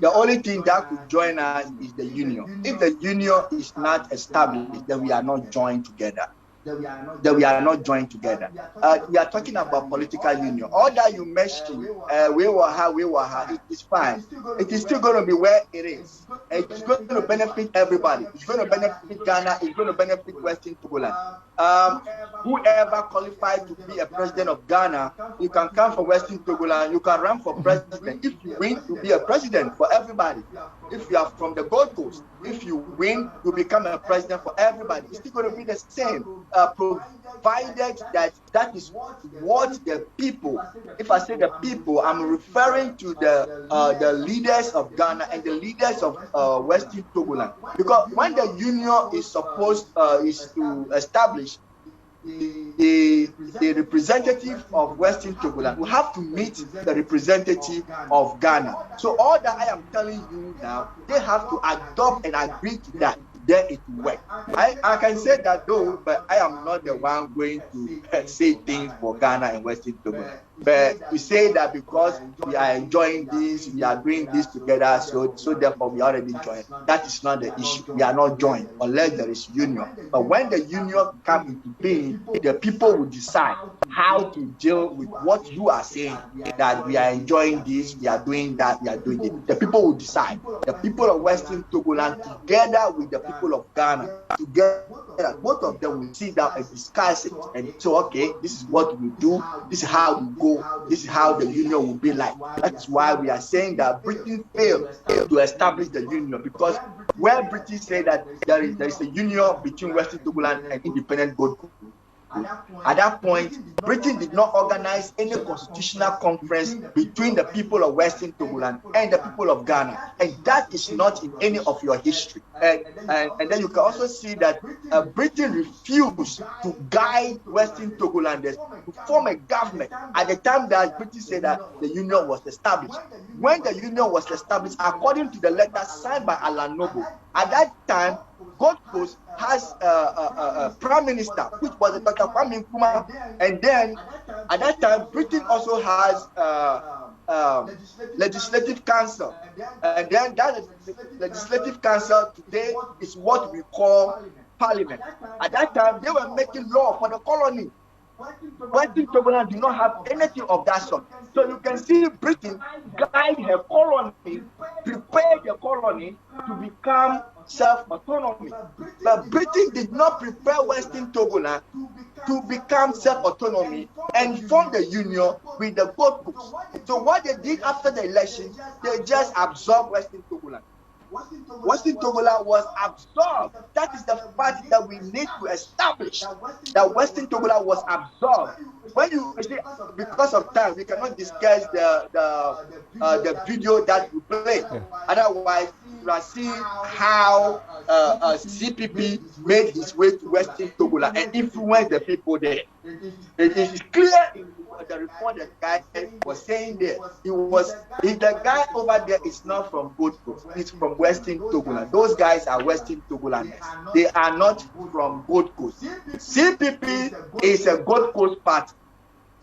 The only thing that could join us is the union. If the union is not established, then we are not joined together. We are not joined together. We are talking about political union. All that you mentioned, we were, it is fine. It is still going to be where it is. It's going to benefit everybody. It's going to benefit Ghana. It's going to benefit Western Togoland. Whoever qualified to be a president of Ghana, you can come from Western Togoland. You can run for president. If you win, to be a president for everybody. If you are from the Gold Coast, if you win, you become a president for everybody. It's still going to be the same, provided that is what the people. If I say the people, I'm referring to the leaders of Ghana and the leaders of Western Togoland. Because when the union is supposed is to establish the representative of Western Togoland, we have to meet the representative of Ghana. So all that I am telling you now, they have to adopt and agree to that. Then it will work. I can say that though, but I am not the one going to say things for Ghana and Western Togoland. But we say that because we are enjoying this, we are doing this together, so therefore we already joined. That is not the issue. We are not joined unless there is union. But when the union comes into being, the people will decide how to deal with what you are saying, that we are enjoying this, we are doing that, we are doing it. The people will decide. The people of Western Togoland together with the people of Ghana, together, both of them will sit down and discuss it and say, okay, this is what we do, this is how we go, this is how the union will be like. That's why we are saying that Britain failed to establish the union, because where British say that there is a union between Western Togoland and independent Gold Coast, at that point, Britain did not organize any constitutional conference between the people of Western Togoland and the people of Ghana, and that is not in any of your history. And then you can also see that Britain refused to guide Western Togolanders to form a government at the time that Britain said that the union was established. When the union was established, according to the letter signed by Alan Noble, at that time, Gold Coast has a prime minister, which was Dr. Kwame Nkrumah, and then at that time, Britain also has legislative council, and then that legislative council today is what we call parliament. At that time, they were making law for the colony. Western Togoland do not have anything of that sort. So you can see Britain guide her colony, prepare the colony to become self-autonomy. But Britain did not prepare Western Togoland to become self-autonomy and form the union with the Gold Coast. So what they did after the election, they just absorbed Western Togoland. Western Togoland was absorbed. That is the fact that we need to establish, that Western Togoland was absorbed. When you see, because of time, we cannot discuss the video that we played. Otherwise, you will see how CPP made his way to Western Togoland and influenced the people there. It is clear in the report the guy was saying there. The guy over there is not from Gold Coast. He's from Western Togoland. Those guys are Western Togolanders. They are not from Gold Coast. CPP is a Gold Coast party.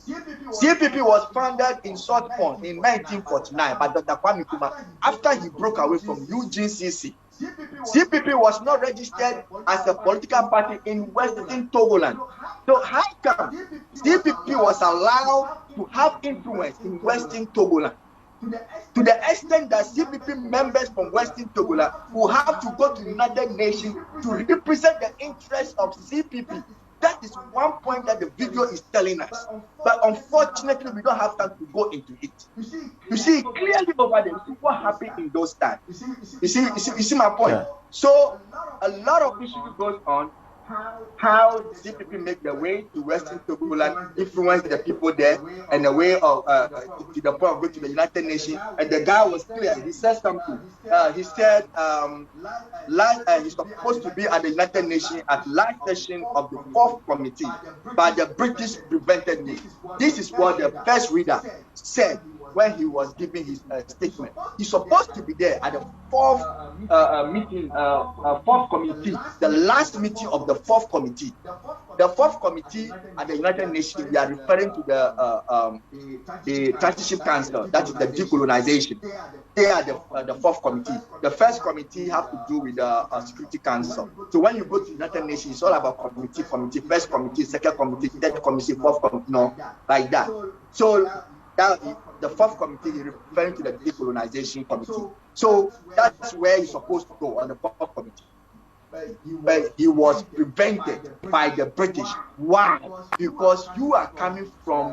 CPP was founded in South Pond in 1949 by Dr. Kwame Nkrumah after he broke away from UGCC. CPP was not registered as a political party in Western Togoland. So how come CPP was allowed to have influence in Western Togoland? To the extent that CPP members from Western Togoland will have to go to the United Nations to represent the interests of CPP. That is one point that the video is telling us. But unfortunately, we don't have time to go into it. You see clearly over there, what happened in those times. You see my point? Yeah. So a lot of issues goes on. How CPP make their way to Western Togoland, influence the people there, and the way of to the point of going to the United Nations. And the guy was clear. He said something. He said he's supposed to be at the United Nations at last session of the 4th committee, but the British prevented me. This is what the first reader said when he was giving his statement. He's supposed to be there at the 4th meeting, 4th committee, the last meeting of the 4th committee. The 4th committee at the United Nations, we are referring to the Transition Council, that is the decolonization. They are the 4th committee. The first committee have to do with the Security Council. So when you go to the United Nations, it's all about committee, first committee, second committee, third committee, 4th committee, like that. So that the 4th committee is referring to the decolonization committee. So that's where he's supposed to go, on the 4th committee. But he was prevented by the British. Why? Because you are coming from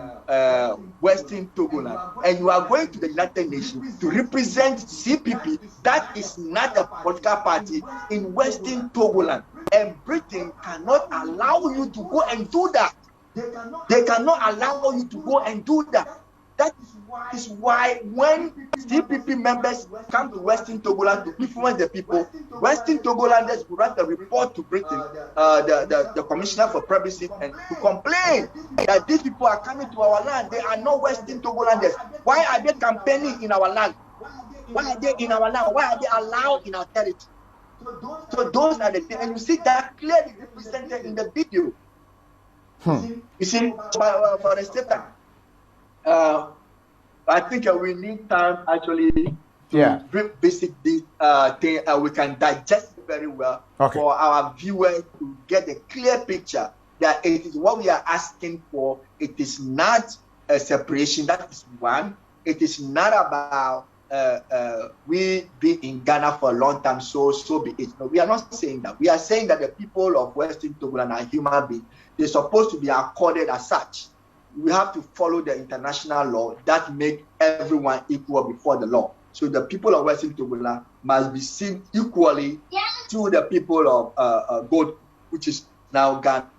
Western Togoland and you are going to the United Nations to represent CPP. That is not a political party in Western Togoland. And Britain cannot allow you to go and do that. They cannot allow you to go and do that. That is why when CPP members come to Western Togoland to influence the people, Western Togolanders will write a report to Britain, the Commissioner for Privacy, and to complain that these people are coming to our land. They are not Western Togolanders. Why are they campaigning in our land? Why are they in our land? Why are they allowed in our territory? So those are the things, and you see that clearly represented in the video. You see, for the statement. I think we need time actually to revisit this thing, and we can digest it very well for our viewers to get a clear picture that it is what we are asking for. It is not a separation. That is one. It is not about we be in Ghana for a long time, so be it. No, we are not saying that. We are saying that the people of Western Togoland are human beings. They're supposed to be accorded as such. We have to follow the international law that make everyone equal before the law. So the people of Western Togoland must be seen equally to the people of Gold, which is now Ghana.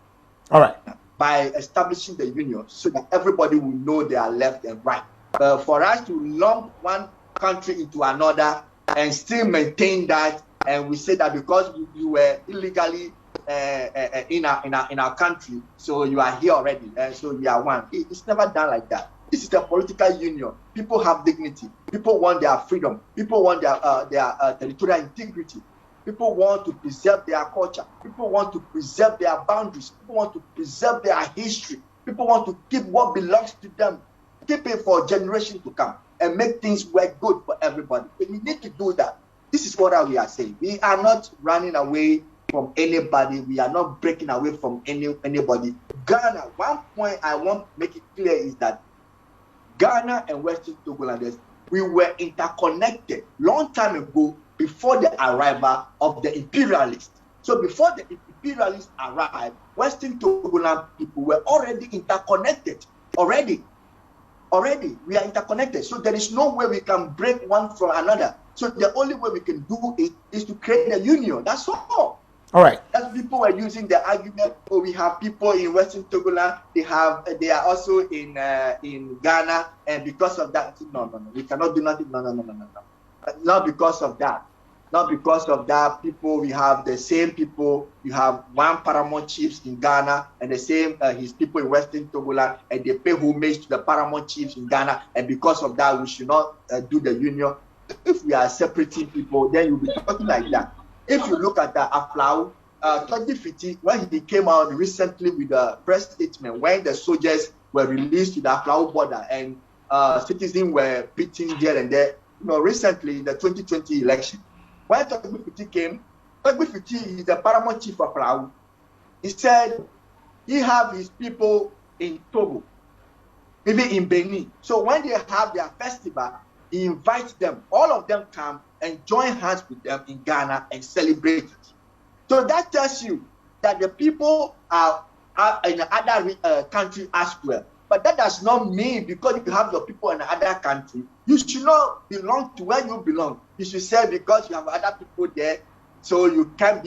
All right. By establishing the union, so that everybody will know they are left and right. For us to lump one country into another and still maintain that, and we say that because you were illegally in our country, so you are here already, and so we are one. It's never done like that. This is a political union. People have dignity. People want their freedom. People want their territorial integrity. People want to preserve their culture. People want to preserve their boundaries. People want to preserve their history. People want to keep what belongs to them, keep it for generations to come, and make things work good for everybody. But we need to do that. This is what we are saying. We are not running away from anybody. We are not breaking away from anybody. Ghana, one point I want to make it clear is that Ghana and Western Togolanders, we were interconnected long time ago before the arrival of the imperialists. So before the imperialists arrived, Western Togoland people were already interconnected. Already, we are interconnected. So there is no way we can break one from another. So the only way we can do it is to create a union. That's all. All right. That's people were using the argument. Oh, we have people in Western Togoland. They are also in Ghana, and because of that, no, we cannot do nothing. No. Not because of that. Not because of that. People, we have the same people. You have one Paramount chiefs in Ghana, and the same his people in Western Togoland, and they pay homage to the Paramount chiefs in Ghana, and because of that, we should not do the union. If we are separating people, then you'll be talking like that. If you look at the Aflau, 2015, when he came out recently with a press statement, when the soldiers were released to the Aflau border and citizens were beaten here and there, recently in the 2020 election, when Togoland came, Togoland is the Paramount chief of Aflau. He said he have his people in Togo, maybe in Benin. So when they have their festival, he invites them, all of them come and join hands with them in Ghana and celebrate it. So that tells you that the people are in other country as well. But that does not mean because you have your people in another country, you should not belong to where you belong. You should say because you have other people there, so you cannot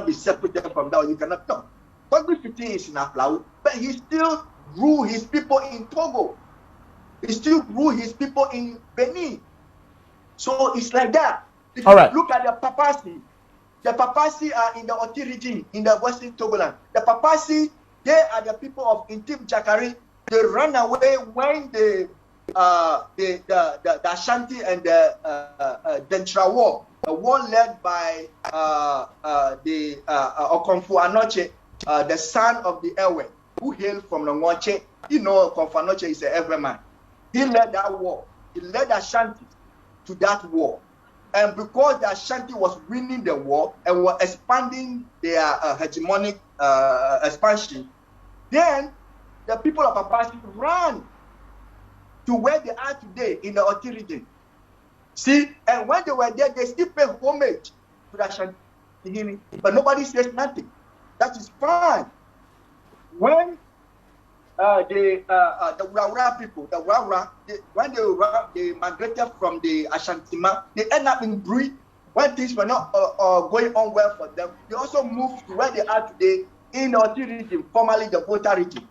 be separated from that. You cannot talk. Togoland is in Aflau, but he still rule his people in Togo. He still rule his people in Benin. So it's like that. If you look at the Papasi are in the Oti region, in the Western Togoland. The Papasi, they are the people of Intim Jakari. They ran away when the Ashanti and the Dentra War, a war led by the Okonfu Anoche, the son of the Ewe, who hailed from the Nwache. Okonfu Anoche is a Everman. He led that war. He led Ashanti to that war. And because the Ashanti was winning the war and were expanding their hegemonic expansion, then the people of Papasi ran to where they are today in the Oti region. See, and when they were there, they still pay homage to the Ashanti, but nobody says nothing. That is fine. When the Waura people, when they migrated from the Ashantima, they end up in Brui. When things were not going on well for them, they also moved to where they are today in the Oti region, formerly the Volta region.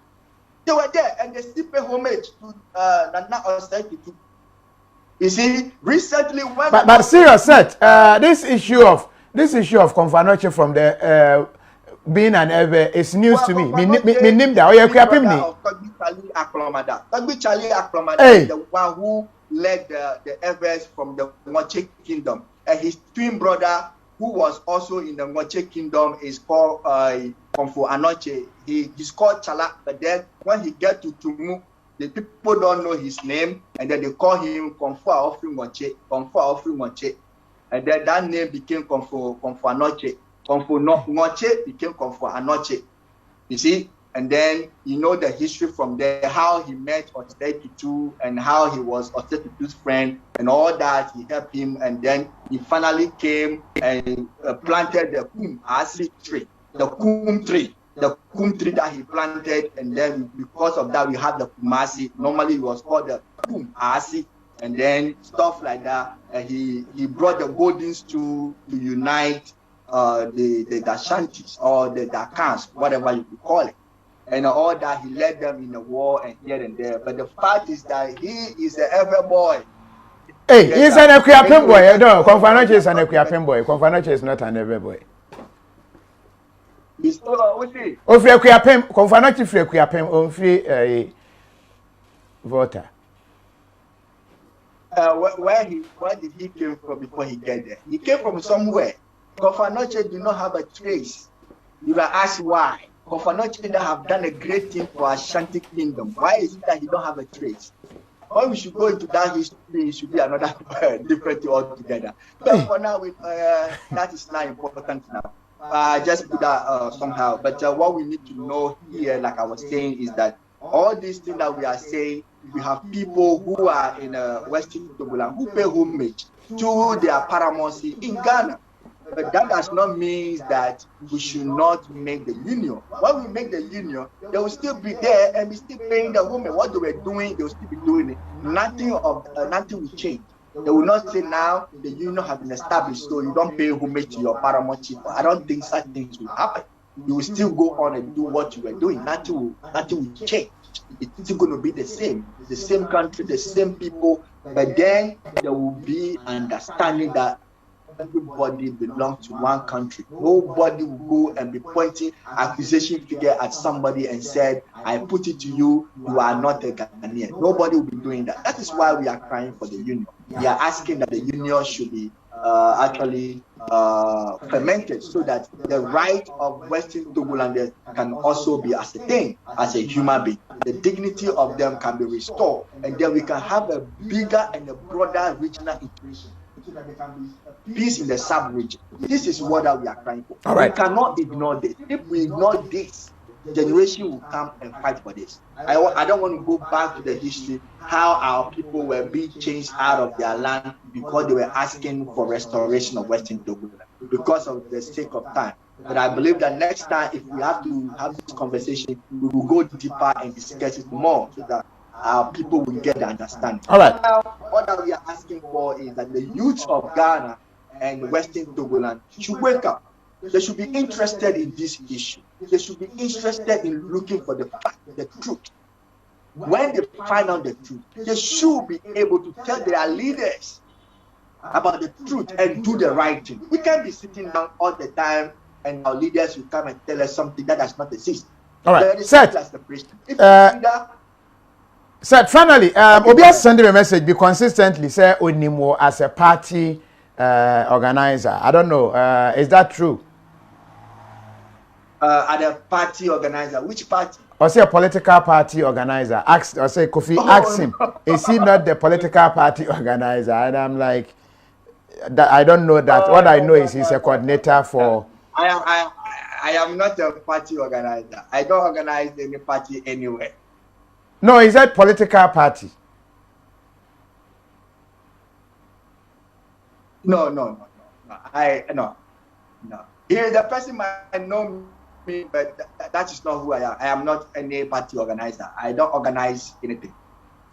They were there and they still pay homage to Nana Osei too. You see, recently when but serious set, this issue of Konfanoche from the being an ever is news to me. Me name that. Oya kuapimni. Togbi Charlie Aklomada, the one who led the Evers from the Nwache Kingdom. And his twin brother, who was also in the Nwache Kingdom, is called Konfu Anoche. He's called Chala, but then when he get to Tumu, the people don't know his name, and then they call him Konfu Aofri Nwache. And then that name became Konfu Anoche. Konfu Nwache became Konfu Anoche. You see? And then you know the history from there, how he met Osei Tutu and how he was Osei Tutu's friend and all that. He helped him, and then he finally came and planted the Kum Asi tree, the Kum tree that he planted, and then because of that we have the Kumasi. Normally it was called the Kum Asi, and then stuff like that. And he brought the Goldings to unite the Ashantis or the Dakans, whatever you could call it. And all that, he led them in the war and here and there. But the fact is that he is an ever boy. Hey, he's an Equiapem boy. No, Konfanoche is an Equiapem boy. Konfanoche is not an ever boy. He's what's he? Ofi Equiapem, Konfanoche free Equiapem, Ofi voter. Where did he came from before he get there? He came from somewhere. Konfanoche did not have a trace. You are asked why. Konfanoche have done a great thing for Ashanti Kingdom. Why is it that he don't have a trace? When we should go into that history, it should be another different altogether. But for now, that is not important now. Just do that somehow. But what we need to know here, like I was saying, is that all these things that we are saying, we have people who are in Western Togoland who pay homage to their paramountcy in Ghana. But that does not mean that we should not make the union. When we make the union, they will still be there and be still paying the women. What they were doing, they will still be doing it. Nothing will change. They will not say now the union has been established, so you don't pay homage to your paramount chief. I don't think such things will happen. You will still go on and do what you were doing. Nothing will change. It's still going to be the same country, the same people, but then there will be understanding that everybody belongs to one country. Nobody will go and be pointing accusation figure at somebody and said, I put it to you, you are not a Ghanaian. Nobody will be doing that. That is why we are crying for the union. We are asking that the union should be actually fermented so that the right of Western Togolanders can also be ascertained as a human being. The dignity of them can be restored, and then we can have a bigger and a broader regional integration so that there can be peace in the sub-region. This is what we are crying for. All right. We cannot ignore this. If we ignore this, generation will come and fight for this. I don't want to go back to the history how our people were being chased out of their land because they were asking for restoration of Western Togoland because of the sake of time. But I believe that next time, if we have to have this conversation, we will go deeper and discuss it more so that our people will get the understanding. All right. Now, what that we are asking for is that the youth of Ghana and Western Togoland should wake up. They should be interested in this issue. They should be interested in looking for the fact, the truth. When they find out the truth, they should be able to tell their leaders about the truth and do the right thing. We can't be sitting down all the time and our leaders will come and tell us something that does not exist. All right. Set. Set. Finally, Obi sending a message. Be consistently say Onimo as a party organizer. I don't know. Is that true? At a party organizer, which party? Or say a political party organizer. Ask or say Kofi. Ask him. Is he not the political party organizer? And I'm like, I don't know that. What I know is he's a coordinator for. I am not a party organizer. I don't organize any party anywhere. No, is that political party? No. No. Here, the person might know me, but that is not who I am. I am not any party organizer. I don't organize anything.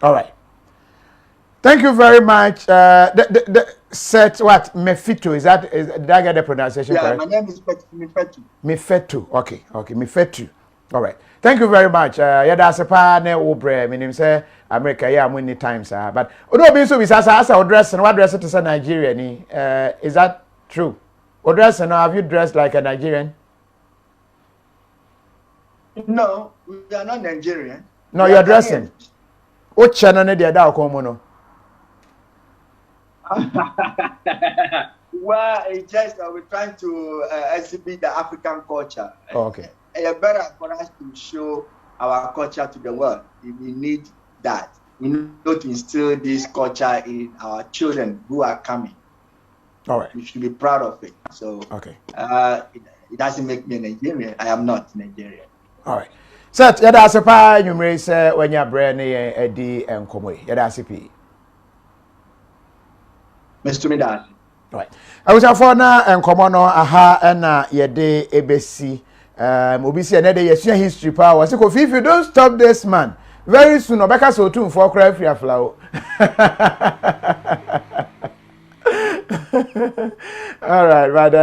All right. Thank you very much. The set what Mefetu is that? Did I get the pronunciation correct? My name is Mefetu. Mefetu. Okay. Mefetu. All right. Thank you very much. That's a partner obre. My name say America. Yeah, many times. But no, be so. We say as I dress and what dress to say Nigeria ni. Is that true? Or dress and have you dressed like a Nigerian? No, we are not Nigerian. No, you're dressing. What channel ne dia da ko mo no? Well, it's just we're trying to exhibit the African culture. Oh, okay. It's better for us to show our culture to the world. We need that. We need to instill this culture in our children who are coming. All right. We should be proud of it. So, okay. It doesn't make me a Nigerian. I am not Nigerian. All right. So, that's a part you may say when you're brand Eddie and Komwe. That's a P. Mr. Midas. Right. I was for now and Komono, aha, and Yede ABC. Obisi another year history power. So, if you don't stop this man, very soon, Obeka so too for cry free flower. All right, but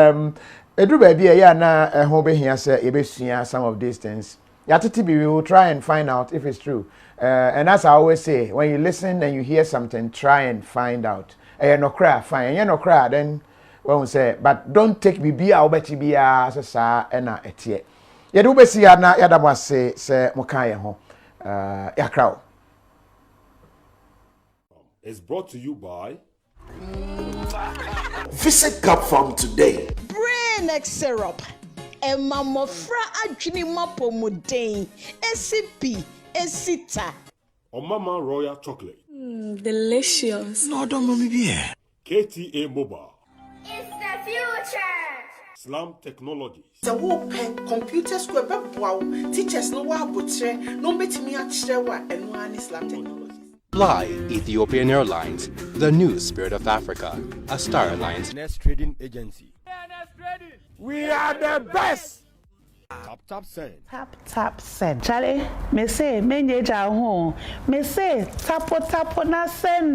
Edu baby, yeah, na home here say ebesua some of these things. We will try and find out if it's true. And as I always say, when you listen and you hear something, try and find out. No cry, fine. No cry, then when we say, but don't take bibi a obeti bia so sa na etie. Yedu besi ya na yada mo say muka ye ho. Yakra. It's brought to you by Visit Cup Farm today. Brain X syrup. Emamofra adwini mapomuden. SCP, Esita. Omama Royal Chocolate. Delicious. No, don't mommy be here. KTA Mobile. It's the future. Slam Technologies. The whole computer school wow. Teachers no wa botre no betimi akire wa eno ani Slam Technologies. Fly Ethiopian Airlines, the new spirit of Africa, a Star Alliance Trading Agency. We are the best. Tap send. Tap send. Charlie, me say menye ja ho. Me say tapo na send.